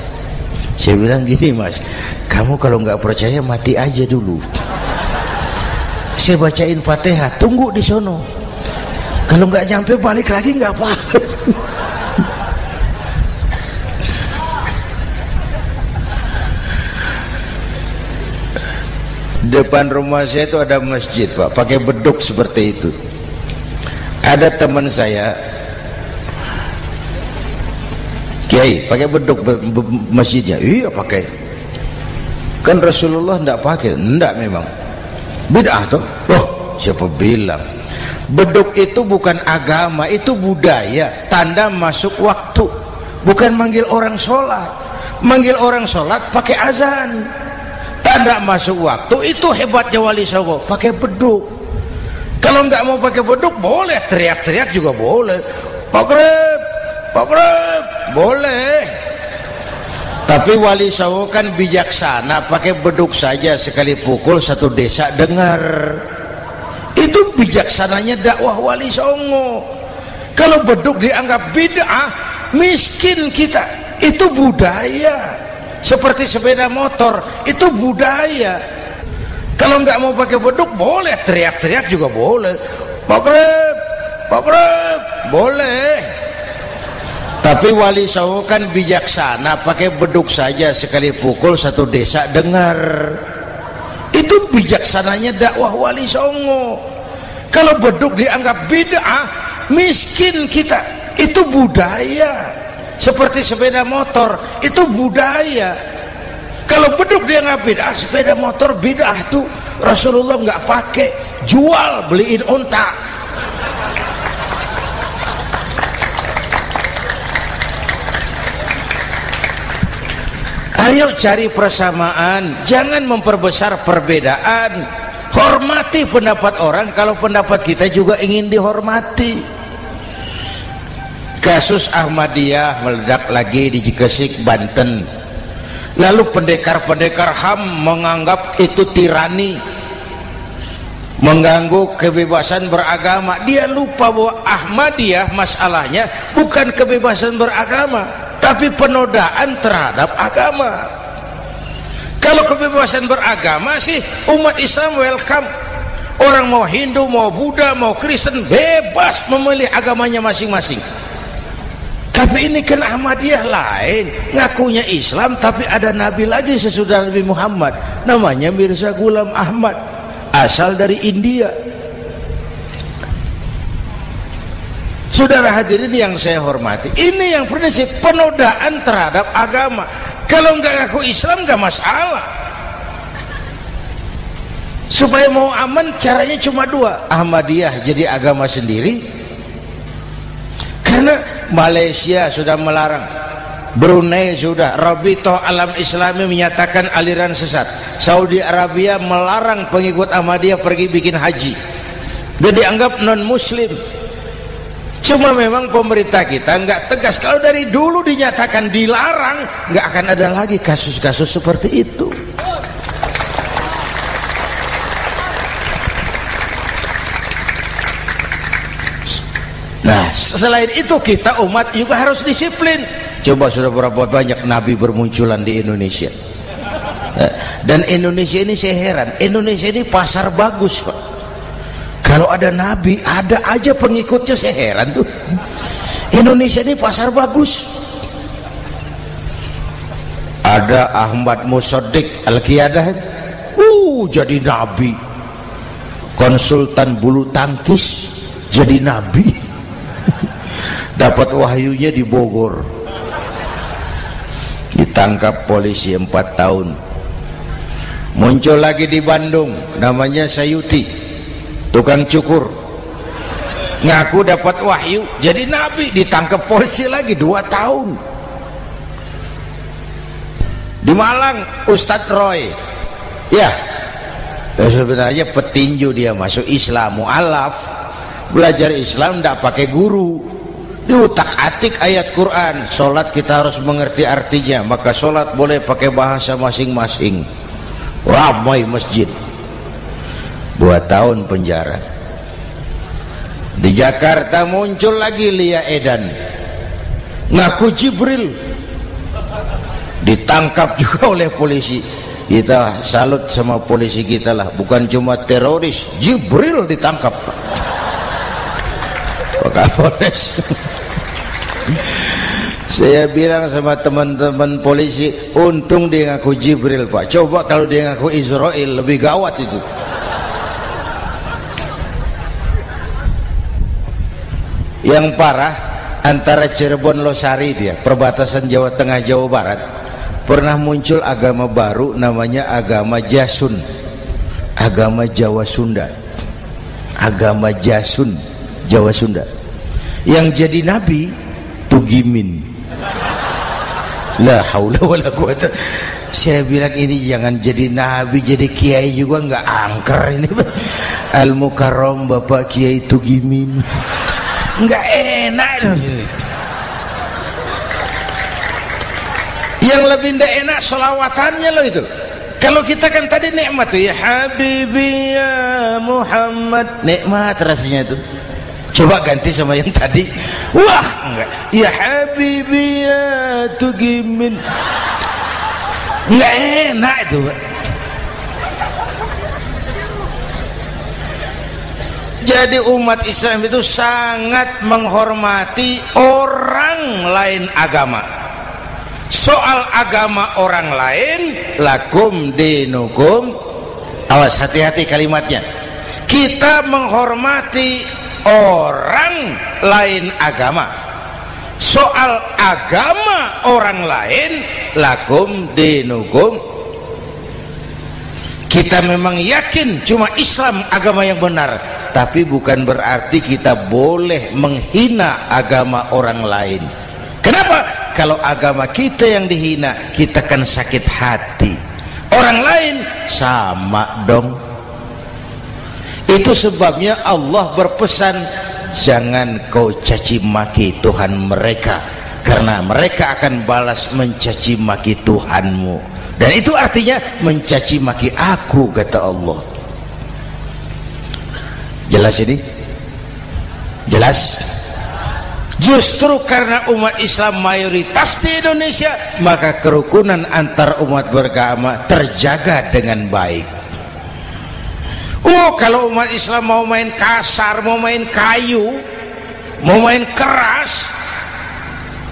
Saya bilang gini, Mas, kamu kalau nggak percaya mati aja dulu. Saya bacain Fatihah, tunggu di sono. Kalau nggak nyampe balik lagi nggak apa-apa. Depan rumah saya itu ada masjid, Pak, pakai beduk seperti itu. Ada teman saya, Kiai, pakai beduk masjidnya. Iya pakai. Kan Rasulullah tidak pakai. Tidak memang. Bid'ah tuh. Loh, siapa bilang? Beduk itu bukan agama, itu budaya, tanda masuk waktu. Bukan manggil orang sholat. Manggil orang sholat pakai azan. Tanda masuk waktu, itu hebatnya Wali Songo, pakai beduk. Kalau nggak mau pakai beduk boleh, teriak-teriak juga boleh. Pogreb, boleh. Tapi Wali Songo kan bijaksana, pakai beduk saja sekali pukul satu desa dengar. Itu bijaksananya dakwah Wali Songo. Kalau beduk dianggap bid'ah, miskin kita. Itu budaya. Seperti sepeda motor, itu budaya. Kalau nggak mau pakai beduk boleh, teriak-teriak juga boleh. Pogreb, boleh. Tapi Wali Songo kan bijaksana, pakai beduk saja sekali pukul satu desa dengar. Itu bijaksananya dakwah Wali Songo. Kalau beduk dianggap bid'ah, miskin kita. Itu budaya. Seperti sepeda motor, itu budaya. Kalau beduk dia nggak bid'ah, sepeda motor bid'ah tuh. Rasulullah nggak pakai, jual, beliin unta. Ayo cari persamaan, jangan memperbesar perbedaan. Hormati pendapat orang kalau pendapat kita juga ingin dihormati. Kasus Ahmadiyah meledak lagi di Cikesik, Banten. Lalu pendekar-pendekar HAM menganggap itu tirani, mengganggu kebebasan beragama. Dia lupa bahwa Ahmadiyah masalahnya bukan kebebasan beragama, tapi penodaan terhadap agama. Kalau kebebasan beragama sih umat Islam welcome. Orang mau Hindu, mau Buddha, mau Kristen bebas memilih agamanya masing-masing. Tapi ini kan Ahmadiyah lain, ngakunya Islam tapi ada nabi lagi sesudah Nabi Muhammad, namanya Mirza Ghulam Ahmad, asal dari India. Saudara hadirin yang saya hormati, ini yang prinsip penodaan terhadap agama. Kalau nggak ngaku Islam nggak masalah. Supaya mau aman caranya cuma dua, Ahmadiyah jadi agama sendiri, karena Malaysia sudah melarang, Brunei sudah, Rabitoh Alam Islami menyatakan aliran sesat, Saudi Arabia melarang pengikut Ahmadiyah pergi bikin haji, dia dianggap non muslim. Cuma memang pemerintah kita nggak tegas. Kalau dari dulu dinyatakan dilarang, nggak akan ada lagi kasus-kasus seperti itu. Nah, selain itu kita umat juga harus disiplin. Coba sudah berapa banyak nabi bermunculan di Indonesia. Dan Indonesia ini saya heran, Indonesia ini pasar bagus, Pak. Kalau ada nabi, ada aja pengikutnya, saya heran tuh. Indonesia ini pasar bagus. Ada Ahmad Musaddiq Al-Qiyadah, jadi nabi. Konsultan bulu tangkis jadi nabi. Dapat wahyunya di Bogor. Ditangkap polisi 4 tahun. Muncul lagi di Bandung, namanya Sayuti, tukang cukur, ngaku dapat wahyu jadi nabi, ditangkap polisi lagi 2 tahun. Di Malang Ustadz Roy, ya sebenarnya petinju, dia masuk Islam, mu'alaf, belajar Islam tidak pakai guru, diutak-atik ayat Quran. Sholat kita harus mengerti artinya, maka sholat boleh pakai bahasa masing-masing. Ramai masjid, 2 tahun penjara. Di Jakarta muncul lagi Lia Edan, ngaku Jibril, ditangkap juga oleh polisi. Kita salut sama polisi kita lah, bukan cuma teroris, Jibril ditangkap Pak Kapolres. Saya bilang sama teman-teman polisi, untung dia ngaku Jibril, Pak. Coba kalau dia ngaku Israel, lebih gawat itu. Yang parah, antara Cirebon Losari, dia perbatasan Jawa Tengah Jawa Barat, pernah muncul agama baru namanya agama Jasun, agama Jawa Sunda, agama Jasun Jawa Sunda. Yang jadi nabi Tugimin. La haula wala quwata. Saya bilang ini jangan jadi nabi, jadi kiai juga nggak angker ini. Al Mukarram Bapak Kiai Tugimin, nggak enak. Yang lebih ndak enak selawatannya loh itu. Kalau kita kan tadi nikmat tuh, ya Habibi ya Muhammad, nikmat rasanya itu. Coba ganti sama yang tadi, wah enggak, ya Habibi ya Tugimin, nggak enak itu. Jadi umat Islam itu sangat menghormati orang lain agama. Soal agama orang lain, lakum dinukum, awas hati-hati kalimatnya. Kita menghormati orang lain agama. Soal agama orang lain, lakum dinukum. Kita memang yakin cuma Islam agama yang benar, tapi bukan berarti kita boleh menghina agama orang lain. Kenapa? Kalau agama kita yang dihina, kita kan sakit hati. Orang lain sama dong. Itu sebabnya Allah berpesan, jangan kau caci maki Tuhan mereka, karena mereka akan balas mencaci maki Tuhanmu. Dan itu artinya mencaci maki aku, kata Allah. Jelas ini? Jelas? Justru karena umat Islam mayoritas di Indonesia, maka kerukunan antar umat beragama terjaga dengan baik. Kalau umat Islam mau main kasar, mau main kayu, mau main keras,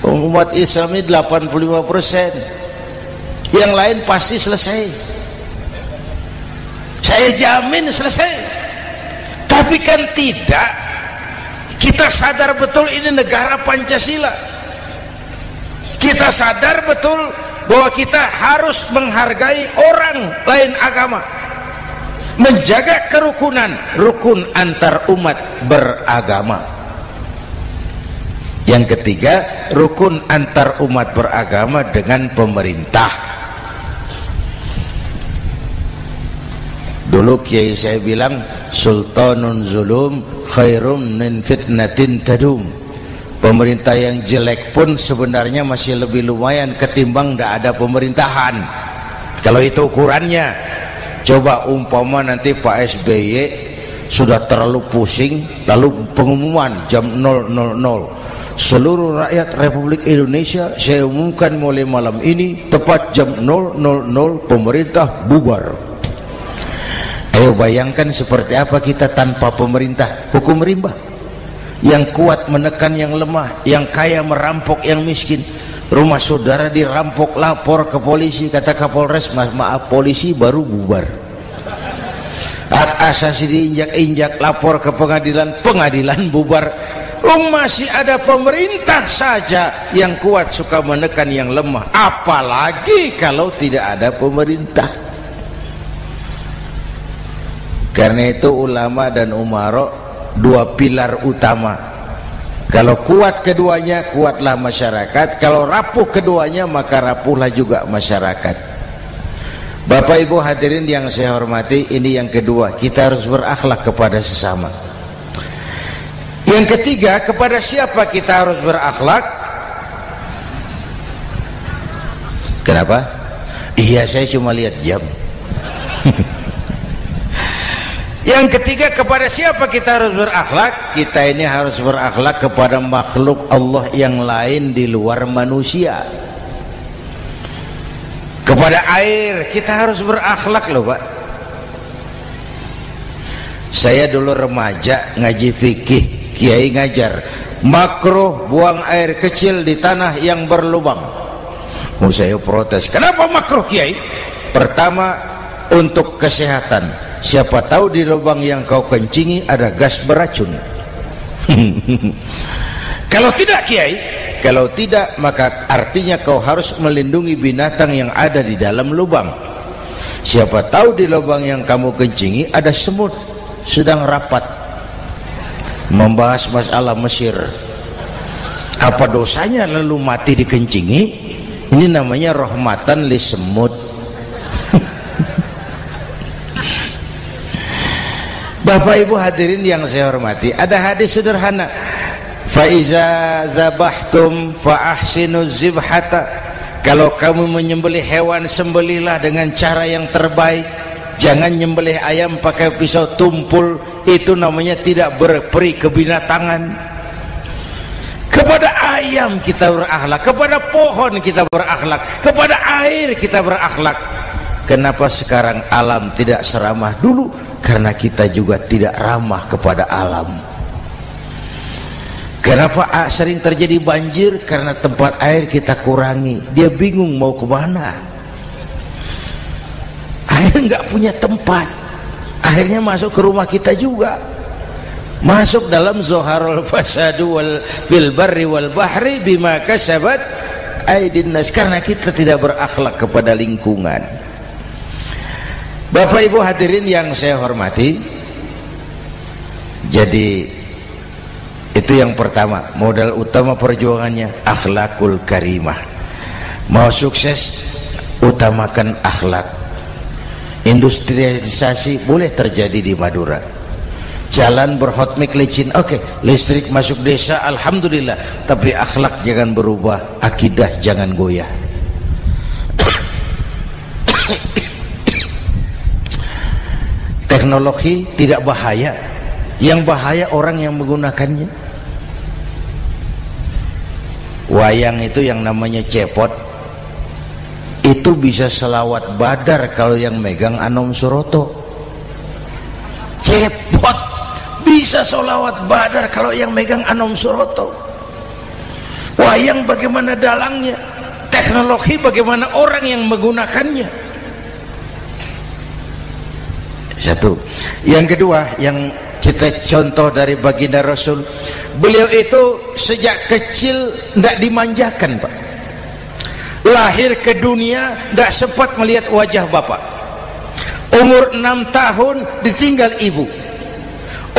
Umat Islam ini 85%, yang lain pasti selesai, saya jamin selesai. Tapi kan tidak, kita sadar betul ini negara Pancasila, kita sadar betul bahwa kita harus menghargai orang lain agama, menjaga kerukunan, rukun antar umat beragama. Yang ketiga, rukun antar umat beragama dengan pemerintah. Dulu kiai saya bilang, sultanun zulum khairum min fitnatin tadum. Pemerintah yang jelek pun sebenarnya masih lebih lumayan ketimbang tidak ada pemerintahan, kalau itu ukurannya. Coba umpama nanti Pak SBY sudah terlalu pusing, lalu pengumuman jam 000, seluruh rakyat Republik Indonesia saya umumkan mulai malam ini tepat jam 000 pemerintah bubar. Ayo bayangkan seperti apa kita tanpa pemerintah. Hukum rimba, yang kuat menekan yang lemah, yang kaya merampok yang miskin. Rumah saudara dirampok, lapor ke polisi, kata Kapolres, maaf polisi baru bubar. Hak asasi diinjak-injak, lapor ke pengadilan, pengadilan bubar. Masih ada pemerintah saja yang kuat suka menekan yang lemah, apalagi kalau tidak ada pemerintah. Karena itu ulama dan umara dua pilar utama. Kalau kuat keduanya, kuatlah masyarakat. Kalau rapuh keduanya, maka rapuhlah juga masyarakat. Bapak Ibu hadirin yang saya hormati, ini yang kedua, kita harus berakhlak kepada sesama. Yang ketiga, kepada siapa kita harus berakhlak? Kenapa? Iya, saya cuma lihat jam. Yang ketiga, kepada siapa kita harus berakhlak? Kita ini harus berakhlak kepada makhluk Allah yang lain di luar manusia. Kepada air kita harus berakhlak loh Pak. Saya dulu remaja ngaji fikih, kiai ngajar makruh buang air kecil di tanah yang berlubang. Saya protes, kenapa makruh kiai? Pertama, untuk kesehatan, siapa tahu di lubang yang kau kencingi ada gas beracun. Kalau tidak kiai, kalau tidak maka artinya kau harus melindungi binatang yang ada di dalam lubang. Siapa tahu di lubang yang kamu kencingi ada semut sedang rapat membahas masalah Mesir. Apa dosanya lalu mati dikencingi? Ini namanya rahmatan li semut. Bapak Ibu hadirin yang saya hormati, ada hadis sederhana, fa iza zabahtum fa ahsinu zibhata. Kalau kamu menyembelih hewan, sembelihlah dengan cara yang terbaik. Jangan nyembelih ayam pakai pisau tumpul, itu namanya tidak berperi kebinatangan. Kepada ayam kita berakhlak, kepada pohon kita berakhlak, kepada air kita berakhlak. Kenapa sekarang alam tidak seramah dulu? Karena kita juga tidak ramah kepada alam. Kenapa sering terjadi banjir? Karena tempat air kita kurangi. Dia bingung mau kemana. Air nggak punya tempat, akhirnya masuk ke rumah kita juga, masuk dalam zoharul fasadu bil barri wal bahri bima kasabat aydin nas, karena kita tidak berakhlak kepada lingkungan. Bapak Ibu hadirin yang saya hormati, jadi itu yang pertama, modal utama perjuangannya akhlakul karimah. Mau sukses, utamakan akhlak. Industrialisasi boleh terjadi di Madura, jalan berhotmik licin, oke, listrik masuk desa, alhamdulillah, tapi akhlak jangan berubah, akidah jangan goyah. Teknologi tidak bahaya, yang bahaya orang yang menggunakannya. Wayang itu yang namanya cepot, itu bisa selawat badar kalau yang megang Anom Suroto. Cepot bisa selawat badar kalau yang megang Anom Suroto. Wayang bagaimana dalangnya, teknologi bagaimana orang yang menggunakannya. Satu. Yang kedua, yang kita contoh dari baginda Rasul, beliau itu sejak kecil tidak dimanjakan, Pak. Lahir ke dunia tidak sempat melihat wajah bapak. Umur 6 tahun ditinggal ibu.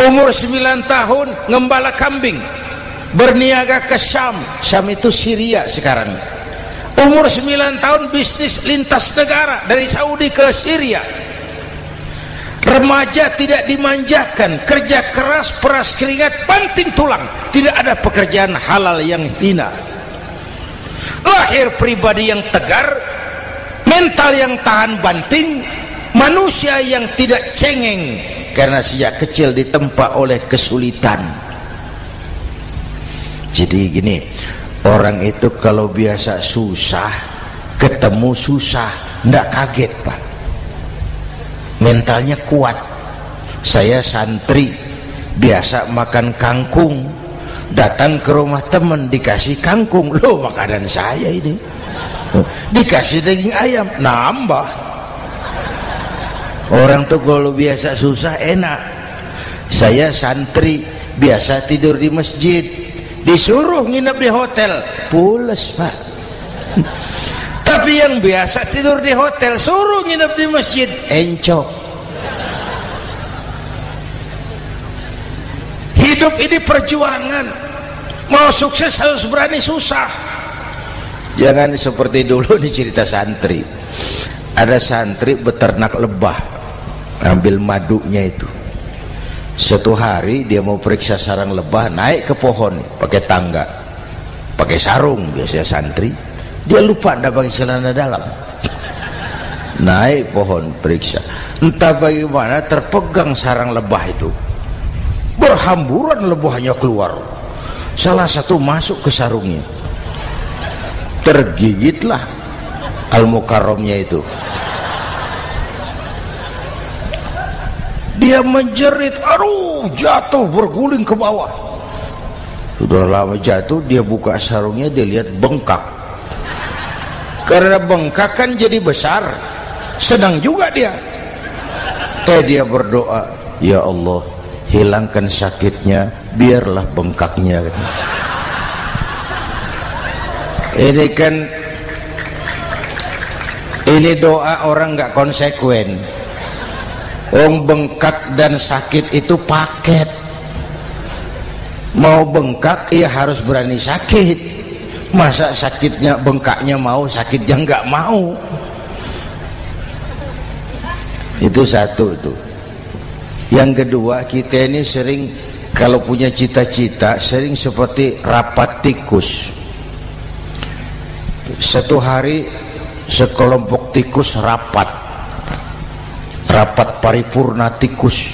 Umur 9 tahun ngembala kambing, berniaga ke Syam. Syam itu Syria sekarang. Umur 9 tahun bisnis lintas negara dari Saudi ke Syria. Remaja tidak dimanjakan, kerja keras, peras keringat, banting tulang, tidak ada pekerjaan halal yang hina. Lahir pribadi yang tegar, mental yang tahan banting, manusia yang tidak cengeng karena sejak kecil ditempa oleh kesulitan. Jadi gini, orang itu kalau biasa susah, ketemu susah, ndak kaget, Pak. Mentalnya kuat. Saya santri biasa makan kangkung, datang ke rumah teman dikasih kangkung, loh makanan saya ini, dikasih daging ayam, nambah. Orang tuh kalau biasa susah enak. Saya santri biasa tidur di masjid, disuruh nginep di hotel, pules, Pak. Tapi yang biasa tidur di hotel suruh nginep di masjid, encok. Hidup ini perjuangan. Mau sukses harus berani susah. Jangan seperti dulu nih cerita santri. Ada santri beternak lebah, ambil madunya itu. Satu hari dia mau periksa sarang lebah, naik ke pohon pakai tangga, pakai sarung biasanya santri. Dia lupa tidak pakai celana dalam, naik pohon periksa, entah bagaimana terpegang sarang lebah itu, berhamburan lebahnya keluar, salah satu masuk ke sarungnya, tergigitlah Al-Mukarramnya itu. Dia menjerit, aduh, jatuh berguling ke bawah. Sudah lama jatuh, dia buka sarungnya, dia lihat bengkak. Karena bengkak kan jadi besar, senang juga dia. Dia berdoa, ya Allah, hilangkan sakitnya, biarlah bengkaknya. Ini kan, ini doa orang nggak konsekuen. Bengkak dan sakit itu paket. Mau bengkak ya harus berani sakit. Masa sakitnya bengkaknya mau, sakitnya nggak mau. Itu satu itu. Yang kedua, kita ini sering kalau punya cita-cita sering seperti rapat tikus. Satu hari sekelompok tikus rapat paripurna tikus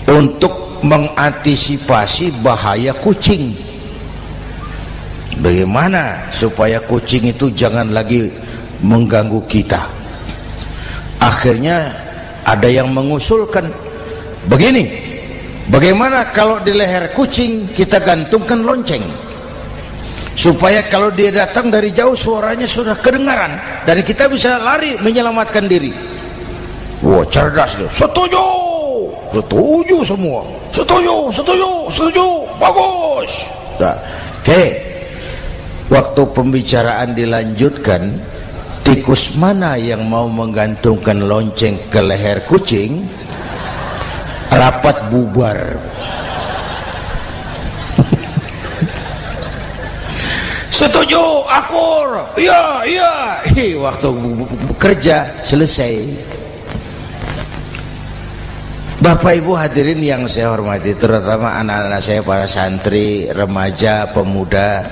untuk mengantisipasi bahaya kucing. Bagaimana supaya kucing itu jangan lagi mengganggu kita? Akhirnya ada yang mengusulkan begini, bagaimana kalau di leher kucing kita gantungkan lonceng, supaya kalau dia datang dari jauh suaranya sudah kedengaran dan kita bisa lari menyelamatkan diri. Wah, cerdas dia. Setuju, setuju semua. Setuju, setuju, setuju. Bagus. Nah, oke. Waktu pembicaraan dilanjutkan, tikus mana yang mau menggantungkan lonceng ke leher kucing? Rapat bubar. Setuju, akur. Iya, iya. Waktu kerja selesai. Bapak Ibu hadirin yang saya hormati, terutama anak-anak saya, para santri, remaja, pemuda.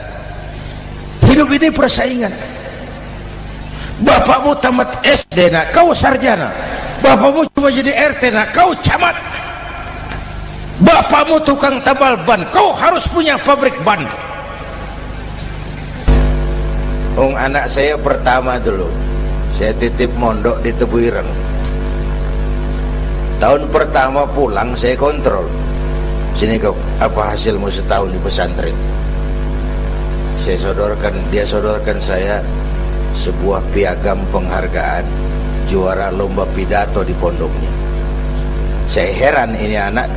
Hidup ini persaingan. Bapakmu tamat SD, nak, kau sarjana. Bapakmu cuma jadi RT, nak, kau camat. Bapakmu tukang tambal ban, kau harus punya pabrik ban. Anak saya pertama dulu, saya titip mondok di Tebuireng. Tahun pertama pulang saya kontrol, sini kau, apa hasilmu setahun di pesantren? Dia sodorkan saya sebuah piagam penghargaan juara lomba pidato di pondoknya. Saya heran, ini anak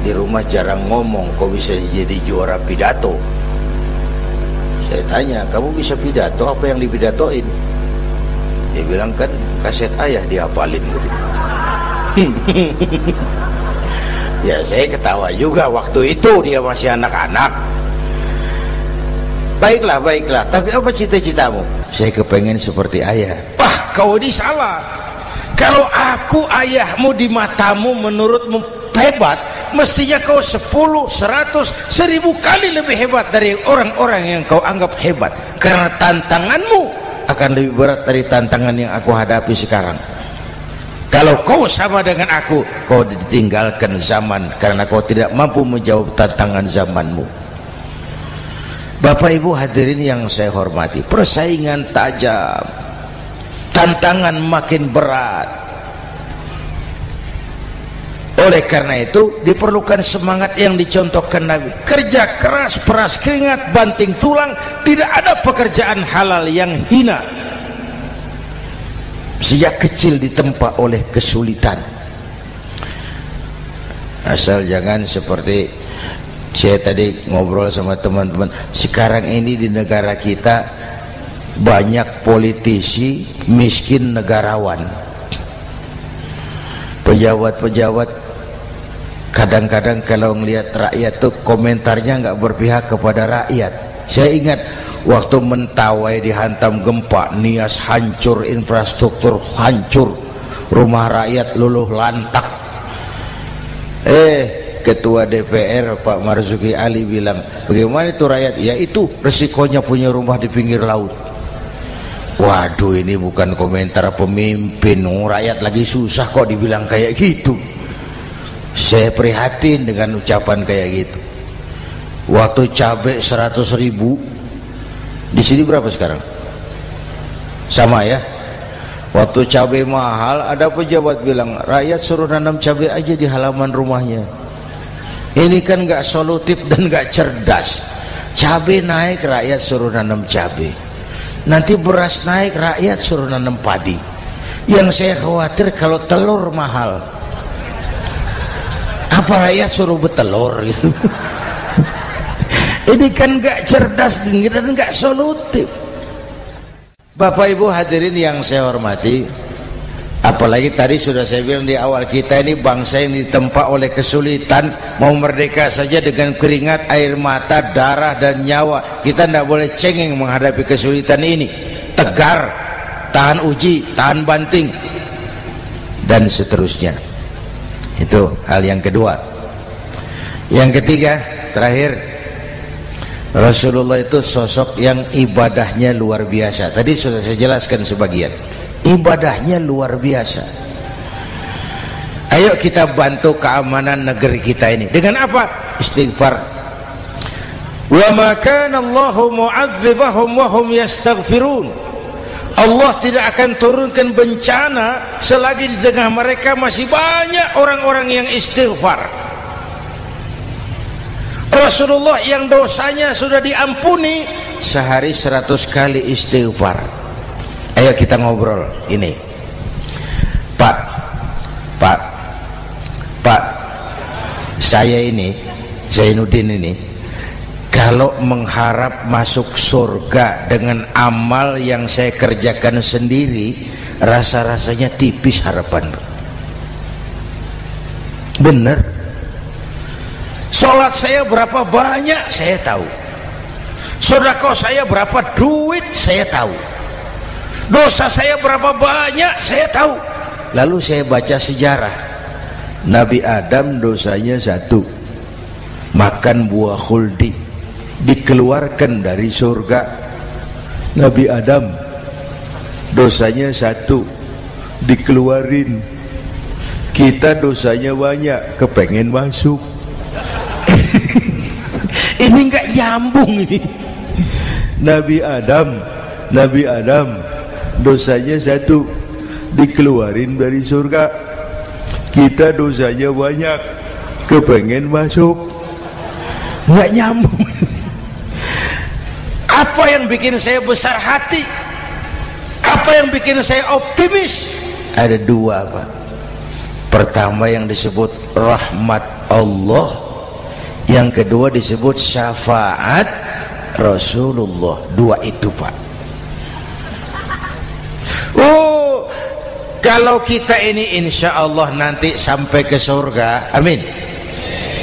di rumah jarang ngomong, kok bisa jadi juara pidato? Saya tanya, kamu bisa pidato, apa yang dipidatoin? Dia bilang, kan kaset ayah dihafalin gitu. Ya saya ketawa juga, waktu itu dia masih anak-anak. Baiklah, tapi apa cita-citamu? Saya kepengen seperti ayah. Wah, kau ini salah. Kalau aku ayahmu di matamu, menurutmu hebat, mestinya kau 10, 100, 1000 kali lebih hebat dari orang-orang yang kau anggap hebat. Karena tantanganmu akan lebih berat dari tantangan yang aku hadapi sekarang. Kalau kau sama dengan aku, kau ditinggalkan zaman karena kau tidak mampu menjawab tantangan zamanmu. Bapak Ibu hadirin yang saya hormati, persaingan tajam, tantangan makin berat. Oleh karena itu diperlukan semangat yang dicontohkan Nabi. Kerja keras, peras keringat, banting tulang. Tidak ada pekerjaan halal yang hina. Sejak kecil ditempa oleh kesulitan. Asal jangan seperti saya tadi ngobrol sama teman-teman, sekarang ini di negara kita banyak politisi miskin negarawan. Pejabat-pejabat kadang-kadang kalau ngelihat rakyat tuh komentarnya nggak berpihak kepada rakyat. Saya ingat waktu Mentawai dihantam gempa, Nias hancur, infrastruktur hancur, rumah rakyat luluh lantak. Ketua DPR Pak Marzuki Ali bilang, bagaimana itu rakyat? Ya itu resikonya punya rumah di pinggir laut. Waduh, ini bukan komentar pemimpin, rakyat lagi susah kok dibilang kayak gitu. Saya prihatin dengan ucapan kayak gitu. Waktu cabai 100.000, di sini berapa sekarang? Sama ya. Waktu cabai mahal, ada pejabat bilang, rakyat suruh nanam cabai aja di halaman rumahnya. Ini kan gak solutif dan gak cerdas. Cabai naik, rakyat suruh nanam cabai. Nanti beras naik, rakyat suruh nanam padi. Yang saya khawatir kalau telur mahal, apa rakyat suruh betelur gitu? Ini kan gak cerdas dan gak solutif. Bapak Ibu hadirin yang saya hormati, apalagi tadi sudah saya bilang di awal, kita ini bangsa yang ditempa oleh kesulitan. Mau merdeka saja dengan keringat, air mata, darah dan nyawa. Kita tidak boleh cengeng menghadapi kesulitan ini. Tegar, tahan uji, tahan banting, dan seterusnya. Itu hal yang kedua. Yang ketiga, terakhir, Rasulullah itu sosok yang ibadahnya luar biasa. Tadi sudah saya jelaskan sebagian. Ibadahnya luar biasa. Ayo kita bantu keamanan negeri kita ini. Dengan apa? Istighfar. Wa ma kana Allahu mu'adzibahum wa hum yastaghfirun. Allah tidak akan turunkan bencana selagi di tengah mereka masih banyak orang-orang yang istighfar. Rasulullah yang dosanya sudah diampuni sehari 100 kali istighfar. Ayo kita ngobrol ini. Pak, saya ini Zainuddin ini, kalau mengharap masuk surga dengan amal yang saya kerjakan sendiri, rasa-rasanya tipis harapan. Bener. Sholat saya berapa banyak saya tahu. Sedekah saya berapa duit saya tahu. Dosa saya berapa banyak saya tahu. Lalu saya baca sejarah. Nabi Adam dosanya 1, makan buah khuldi, dikeluarkan dari surga. Nabi Adam dosanya 1, dikeluarin. Kita dosanya banyak, kepengen masuk. Ini enggak nyambung ini. Nabi Adam dosanya 1, dikeluarin dari surga. Kita dosanya banyak, kepengen masuk. Enggak nyambung. Apa yang bikin saya besar hati? Apa yang bikin saya optimis? Ada dua, Pak. Pertama yang disebut rahmat Allah, yang kedua disebut syafaat Rasulullah. Dua itu, Pak. Oh, kalau kita ini insya Allah nanti sampai ke surga, amin,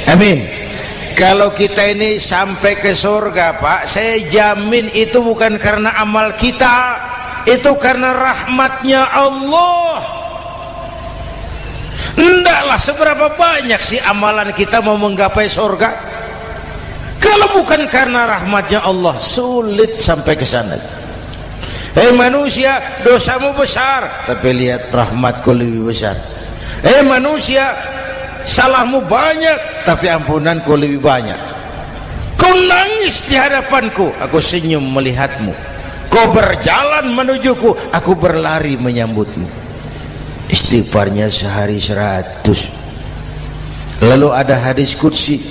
amin. Kalau kita ini sampai ke surga, Pak, saya jamin itu bukan karena amal kita, itu karena rahmatnya Allah. Ndaklah seberapa banyak sih amalan kita mau menggapai surga. Kalau bukan karena rahmatnya Allah, sulit sampai ke sana. Hei manusia, dosamu besar, tapi lihat rahmatku lebih besar. Hei manusia, salahmu banyak, tapi ampunanku lebih banyak. Kau nangis di hadapanku, aku senyum melihatmu. Kau berjalan menujuku, aku berlari menyambutmu. Istighfarnya sehari 100. Lalu ada hadis qudsi,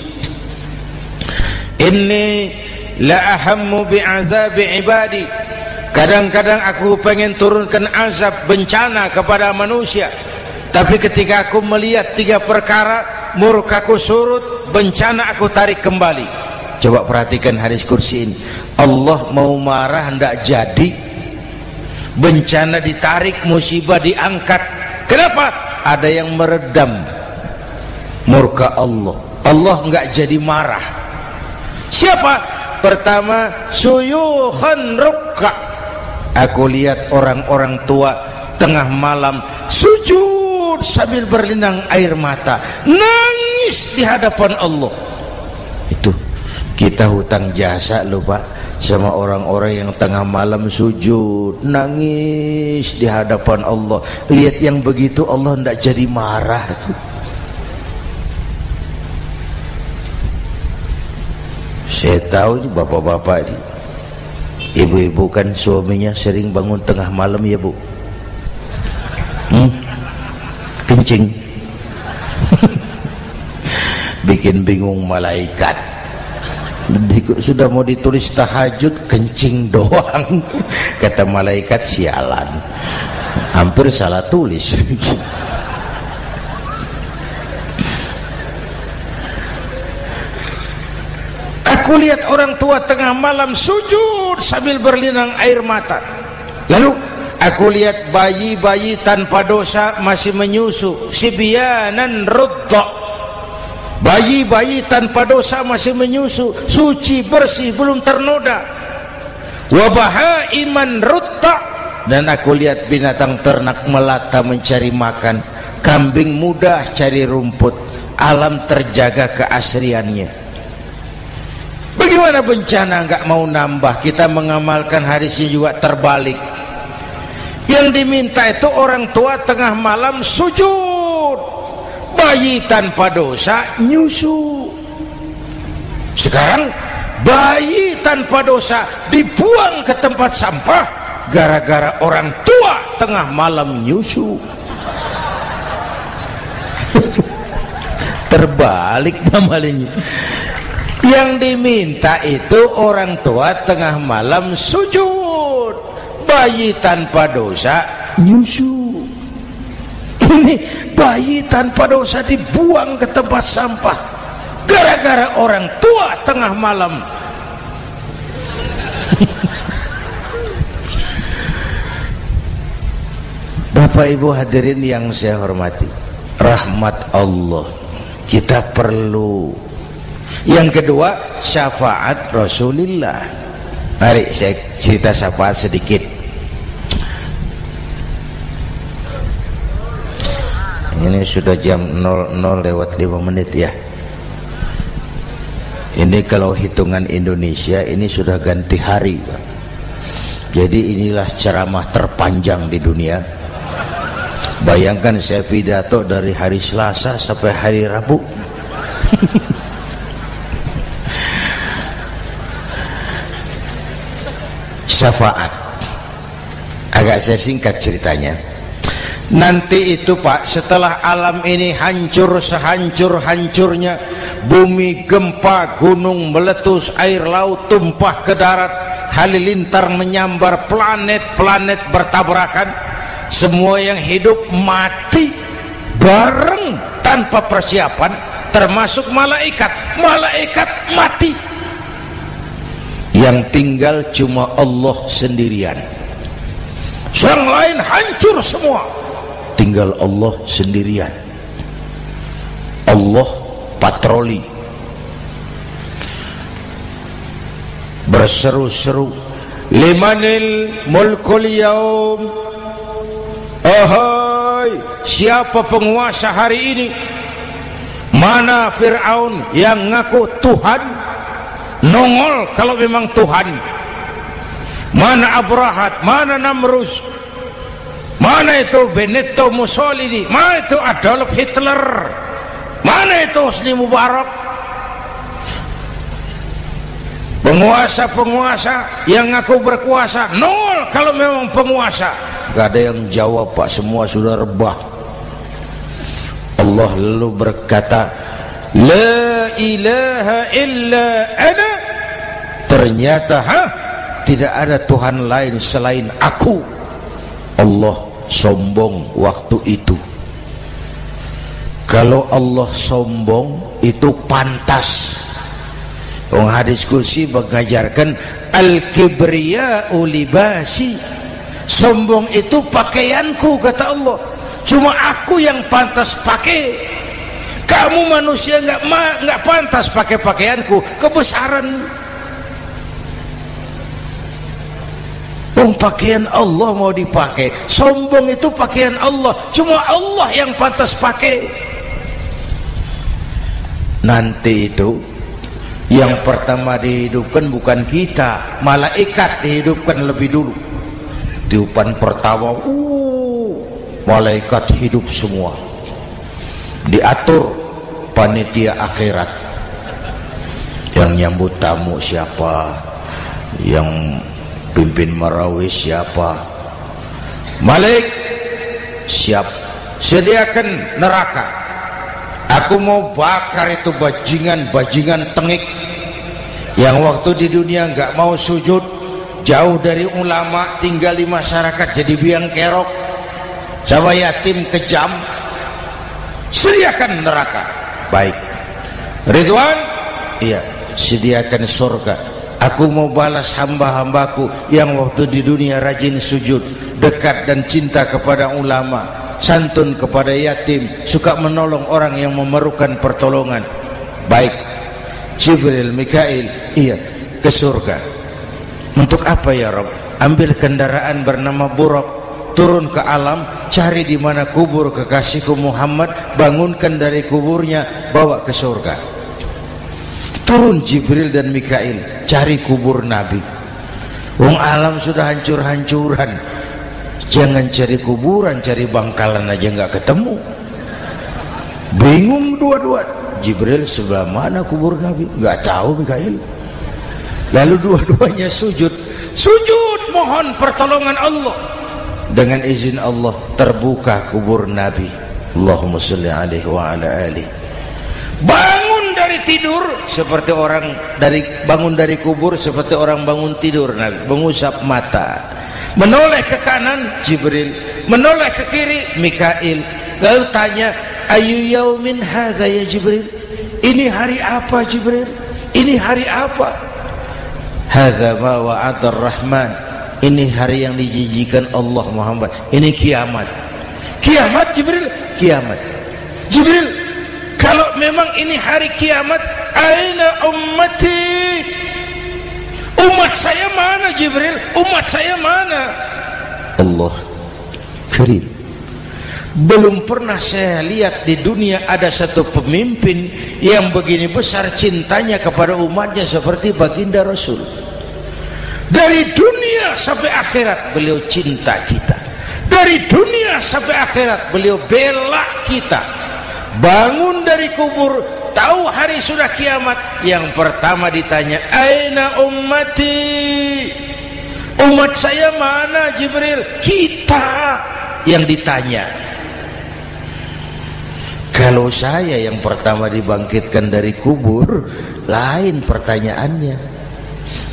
inni la ahammu bi'adzabi ibadi. Kadang-kadang aku pengen turunkan azab bencana kepada manusia, tapi ketika aku melihat 3 perkara, murkaku surut, bencana aku tarik kembali. Coba perhatikan hadis kursi ini. Allah mau marah hendak jadi, bencana ditarik, musibah diangkat. Kenapa? Ada yang meredam murka Allah. Allah enggak jadi marah. Siapa? Pertama, suyukhan rukka. Aku lihat orang-orang tua tengah malam sujud sambil berlinang air mata, nangis di hadapan Allah. Itu kita hutang jasa loh, Pak, sama orang-orang yang tengah malam sujud nangis di hadapan Allah. Lihat yang begitu Allah tidak jadi marah. Saya tahu bapak-bapak ini, ibu-ibu kan suaminya sering bangun tengah malam ya Bu, kencing. Bikin bingung malaikat. Sudah mau ditulis tahajud, kencing doang. Kata malaikat, sialan, hampir salah tulis. Aku lihat orang tua tengah malam sujud sambil berlinang air mata. Lalu aku lihat bayi-bayi tanpa dosa masih menyusu, sibyanan rudda. Bayi-bayi tanpa dosa masih menyusu, suci bersih, belum ternoda. Wa bahaiman rutta. Dan aku lihat binatang ternak melata mencari makan, kambing mudah cari rumput, alam terjaga keasriannya. Bagaimana bencana enggak mau nambah? Kita mengamalkan hadisnya juga terbalik. Yang diminta itu orang tua tengah malam sujud, bayi tanpa dosa nyusu. Sekarang bayi tanpa dosa dibuang ke tempat sampah gara-gara orang tua tengah malam nyusu. Terbalik namanya. Yang diminta itu orang tua tengah malam sujud, bayi tanpa dosa nyusu. Ini bayi tanpa dosa dibuang ke tempat sampah gara-gara orang tua tengah malam. Bapak Ibu hadirin yang saya hormati, rahmat Allah kita perlu. Yang kedua, syafaat Rasulullah. Mari saya cerita syafaat sedikit. Ini sudah jam 00:05 ya. Ini kalau hitungan Indonesia ini sudah ganti hari, Pak. Jadi inilah ceramah terpanjang di dunia. Bayangkan saya pidato dari hari Selasa sampai hari Rabu. Syafaat agak saya singkat ceritanya. Nanti itu Pak, setelah alam ini hancur sehancur-hancurnya, bumi gempa, gunung meletus, air laut tumpah ke darat, halilintar menyambar, planet-planet bertabrakan, semua yang hidup mati bareng tanpa persiapan, termasuk malaikat. Malaikat mati, yang tinggal cuma Allah sendirian. Yang lain hancur semua, tinggal Allah sendirian. Allah patroli, berseru-seru, limanil mulkul yaum, ahai, siapa penguasa hari ini? Mana Fir'aun yang ngaku Tuhan, nongol kalau memang Tuhan. Mana Abrahat, mana Namrus, mana itu Benito Mussolini, mana itu Adolf Hitler, mana itu Hosni Mubarak. Penguasa-penguasa yang ngaku berkuasa, nol kalau memang penguasa. Gak ada yang jawab, Pak, semua sudah rebah. Allah lalu berkata, la ilaha illa ana. Ternyata tidak ada Tuhan lain selain aku. Allah sombong waktu itu. Kalau Allah sombong itu pantas. Hadis qudsi mengajarkan al-kibriya'u libasi, sombong itu pakaianku, kata Allah. Cuma aku yang pantas pakai. Kamu manusia nggak pantas pakai pakaianku, kebesaran. Pakaian Allah mau dipakai, sombong itu pakaian Allah, cuma Allah yang pantas pakai. Nanti itu yang pertama dihidupkan bukan kita, malaikat dihidupkan lebih dulu. Tiupan pertama, malaikat hidup semua, diatur panitia akhirat. Yang nyambut tamu siapa, yang pimpin marawis siapa. Malik siap, sediakan neraka. Aku mau bakar itu bajingan tengik yang waktu di dunia nggak mau sujud, jauh dari ulama, tinggal di masyarakat jadi biang kerok, sama yatim kejam. Sediakan neraka. Baik. Ridwan, iya, sediakan surga. Aku mau balas hamba-hambaku yang waktu di dunia rajin sujud, dekat dan cinta kepada ulama, santun kepada yatim, suka menolong orang yang memerlukan pertolongan. Baik. Jibril, Mikail, iya, ke surga. Untuk apa ya Rabb? Ambil kendaraan bernama Buraq, turun ke alam, cari di mana kubur kekasihku Muhammad, bangunkan dari kuburnya, bawa ke surga. Turun Jibril dan Mikail, cari kubur Nabi. Wong alam sudah hancur-hancuran, jangan cari kuburan, cari bangkalan aja nggak ketemu. Bingung dua-dua. Jibril, sebelah mana kubur Nabi? Nggak tahu Mikail. Lalu dua-duanya sujud mohon pertolongan Allah. Dengan izin Allah terbuka kubur Nabi. Allahumma sholli alaihi wa ala alihi. Bangun dari tidur seperti orang bangun dari kubur seperti orang bangun tidur. Nabi mengusap mata, menoleh ke kanan Jibril, menoleh ke kiri Mikail. Lalu tanya, ayu yaumin hadza ya Jibril? Ini hari apa Jibril? Ini hari apa? Hadza ma wa'ada ar-Rahman. Ini hari yang dijanjikan Allah Muhammad. Ini kiamat. Kiamat Jibril? Kiamat. Jibril, kalau memang ini hari kiamat, aina ummati? Umat saya mana Jibril? Umat saya mana? Allah karim. Belum pernah saya lihat di dunia ada satu pemimpin yang begini besar cintanya kepada umatnya seperti baginda Rasul. Dari dunia sampai akhirat beliau cinta kita. Dari dunia sampai akhirat beliau bela kita. Bangun dari kubur, tahu hari sudah kiamat, yang pertama ditanya, aina ummati? Umat saya mana Jibril? Kita yang ditanya. Kalau saya yang pertama dibangkitkan dari kubur, lain pertanyaannya.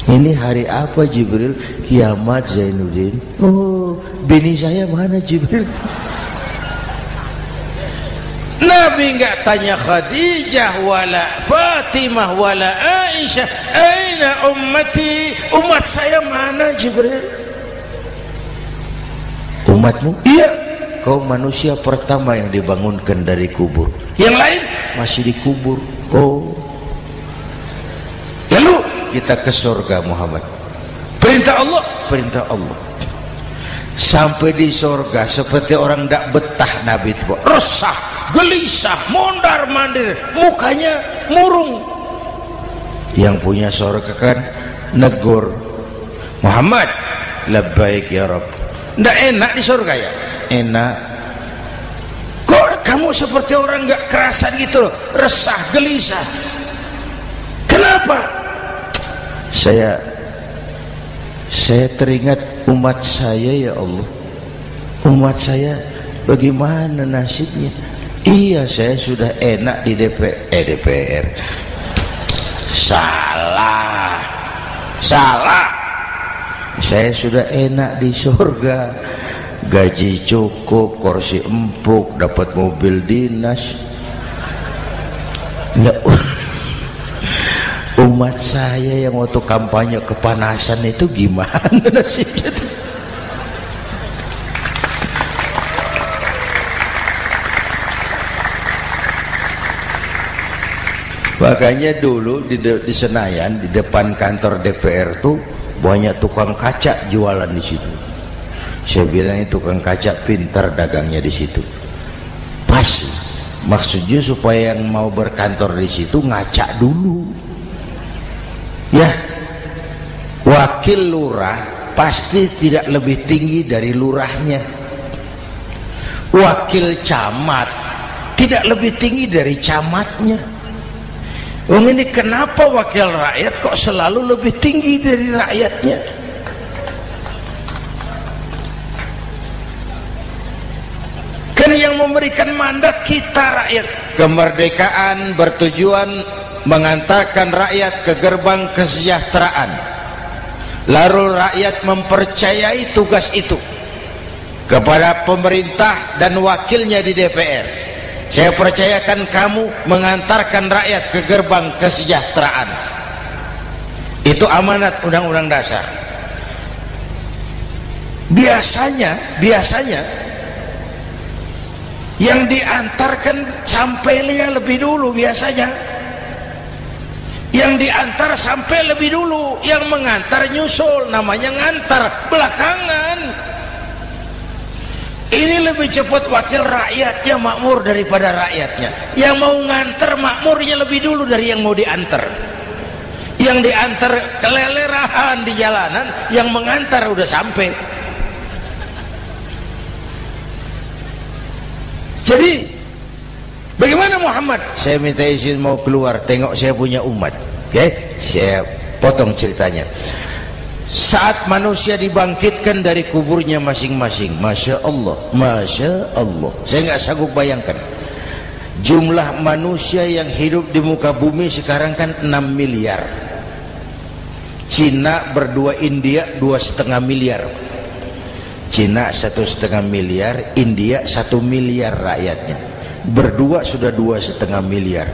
Ini hari apa Jibril? Kiamat Zainuddin. Oh, bini saya mana Jibril? Nabi enggak tanya Khadijah wala Fatimah wala Aisyah, aina ummati, umat saya mana Jibril? Umatmu? Iya, kau manusia pertama yang dibangunkan dari kubur, yang lain masih dikubur. Oh, lalu kita ke surga Muhammad, perintah Allah, perintah Allah. Sampai di surga seperti orang tidak betah Nabi itu, resah, gelisah, mondar mandir, mukanya murung. Yang punya surga kan negur, Muhammad, labbaik ya Rabb. Tidak enak di surga ya? Enak. Kok kamu seperti orang nggak kerasan gitu, resah, gelisah? Kenapa? Saya teringat umat saya ya Allah. Umat saya bagaimana nasibnya? Iya, saya sudah enak di DPR. Salah. Saya sudah enak di surga, gaji cukup, kursi empuk, dapat mobil dinas. Nggak. Umat saya yang waktu kampanye kepanasan itu gimana nasibnya itu? Makanya dulu di Senayan, di depan kantor DPR tuh banyak tukang kaca jualan di situ. Saya bilang itu tukang kaca pintar dagangnya di situ. Pas, maksudnya supaya yang mau berkantor di situ ngaca dulu. Ya, wakil lurah pasti tidak lebih tinggi dari lurahnya. Wakil camat tidak lebih tinggi dari camatnya. Ini kenapa wakil rakyat kok selalu lebih tinggi dari rakyatnya? Kan yang memberikan mandat kita rakyat. Kemerdekaan bertujuan mengantarkan rakyat ke gerbang kesejahteraan, lalu rakyat mempercayai tugas itu kepada pemerintah dan wakilnya di DPR. Saya percayakan kamu mengantarkan rakyat ke gerbang kesejahteraan. Itu amanat Undang-Undang Dasar. Biasanya yang diantarkan sampainya lebih dulu biasanya. Yang diantar sampai lebih dulu, yang mengantar nyusul, namanya ngantar belakangan. Ini lebih cepat wakil rakyatnya makmur daripada rakyatnya. Yang mau ngantar makmurnya lebih dulu dari yang mau diantar. Yang diantar kelelerahan di jalanan, yang mengantar udah sampai. Jadi bagaimana Muhammad? Saya minta izin mau keluar, tengok saya punya umat. Oke, saya potong ceritanya. Saat manusia dibangkitkan dari kuburnya masing-masing, Masya Allah, Masya Allah, saya nggak sanggup bayangkan jumlah manusia yang hidup di muka bumi sekarang kan 6 miliar. Cina berdua, India 2,5 miliar. Cina 1,5 miliar, India 1 miliar rakyatnya. Berdua sudah 2,5 miliar.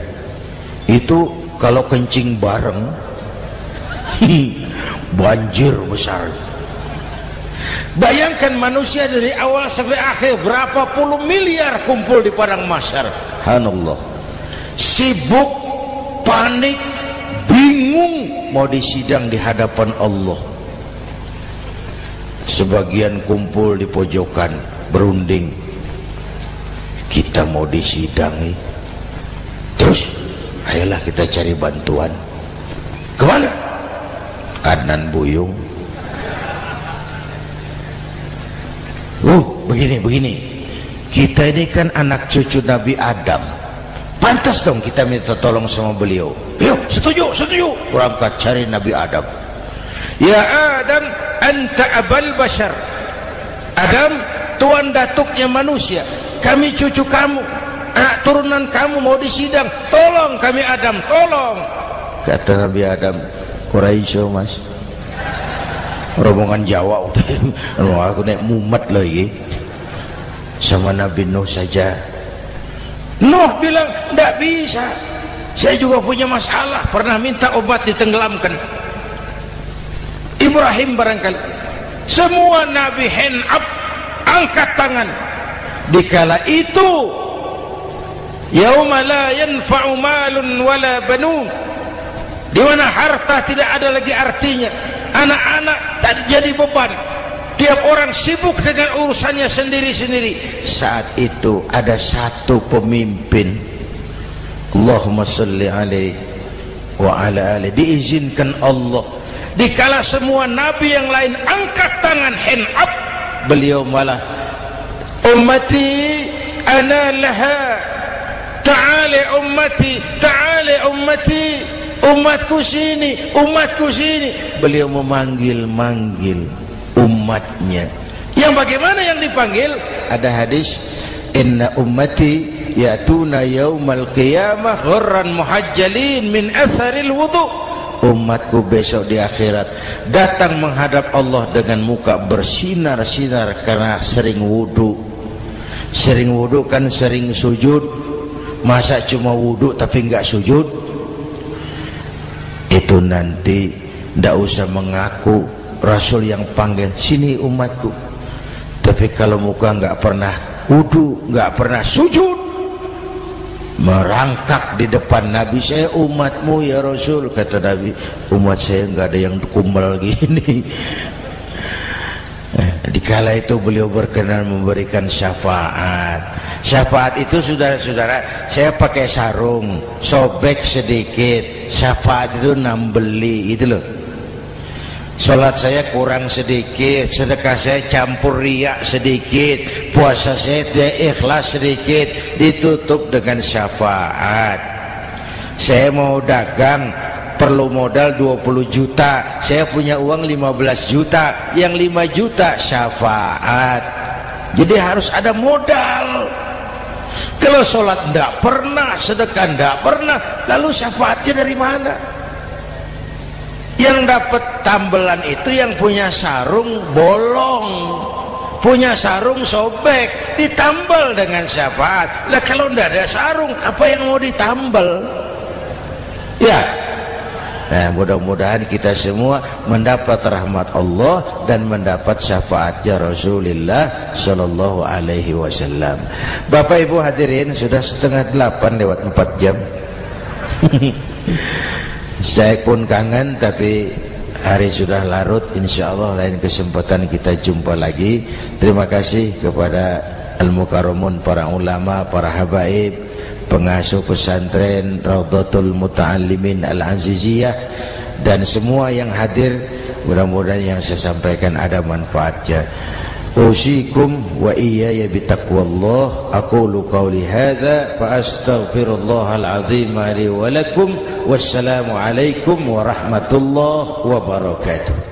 Itu kalau kencing bareng banjir besar. Bayangkan manusia dari awal sampai akhir berapa puluh miliar kumpul di padang mahsyar. Subhanallah. Sibuk, panik, bingung mau disidang di hadapan Allah. Sebagian kumpul di pojokan berunding, kita mau disidangi. Terus ayolah kita cari bantuan. Kemana? Adnan Buyung. Begini. Kita ini kan anak cucu Nabi Adam. Pantas dong kita minta tolong sama beliau. Yuk, setuju. Berangkat cari Nabi Adam. Ya Adam, anta abal bashar. Adam, tuan datuknya manusia. Kami cucu kamu, anak turunan kamu mau disidang. Tolong kami Adam, tolong. Kata Nabi Adam, Quraisy mas, rombongan Jawa aku naik mumet lagi sama Nabi Nuh saja. Nuh bilang tidak bisa, saya juga punya masalah, pernah minta obat ditenggelamkan. Ibrahim barangkali, semua Nabi hand up, angkat tangan. Dikala itu yauma la yanfa'u malun wala banun, di mana harta tidak ada lagi artinya, anak-anak tak jadi beban, tiap orang sibuk dengan urusannya sendiri-sendiri. Saat itu ada satu pemimpin, Allahumma salli alaihi wa ala alihi, diizinkan Allah. Dikala semua nabi yang lain angkat tangan hand up, beliau malah ummati ana laha, ta'ali ummati, ta'ali ummati, umatku sini, umatku sini. Beliau memanggil-manggil umatnya. Yang bagaimana yang dipanggil? Ada hadis, inna ummati ya'tuna yaumal qiyamah ghurran muhajjalin min atharil wudu. Umatku besok di akhirat datang menghadap Allah dengan muka bersinar-sinar karena sering wudu. Sering wudu kan sering sujud. Masa cuma wudu tapi enggak sujud? Itu nanti ndak usah mengaku Rasul yang panggil, sini umatku. Tapi kalau muka enggak pernah wudu, enggak pernah sujud, merangkak di depan Nabi, saya umatmu ya Rasul. Kata Nabi, umat saya enggak ada yang kumbal gini. Dikala itu beliau berkenan memberikan syafaat. Syafaat itu saudara-saudara, saya pakai sarung, sobek sedikit, syafaat itu nambeli itu loh. Salat saya kurang sedikit, sedekah saya campur riak sedikit, puasa saya tidak ikhlas sedikit, ditutup dengan syafaat. Saya mau dagang, perlu modal 20 juta, saya punya uang 15 juta, yang 5 juta syafaat. Jadi harus ada modal. Kalau sholat tidak pernah, sedekah tidak pernah, lalu syafaatnya dari mana? Yang dapat tambelan itu yang punya sarung bolong, punya sarung sobek, ditambal dengan syafaat. Lah kalau tidak ada sarung, apa yang mau ditambal? Ya. Nah, mudah-mudahan kita semua mendapat rahmat Allah dan mendapat syafaatnya Rasulullah Sallallahu Alaihi Wasallam. Bapak Ibu hadirin, sudah 7:30 lewat 4 jam. Saya pun kangen, tapi hari sudah larut. Insya Allah lain kesempatan kita jumpa lagi. Terima kasih kepada Al-Mukarramun, para ulama, para habaib, pengasuh pesantren Raudhatul Muta'allimin Al-Aziziyah, dan semua yang hadir. Mudah-mudahan yang saya sampaikan ada manfaatnya. Usikum wa iyaya bitaqwallah. Aqulu qawli hadza fa astaghfirullahal azim li wa lakum. Wassalamu alaikum warahmatullahi wabarakatuh.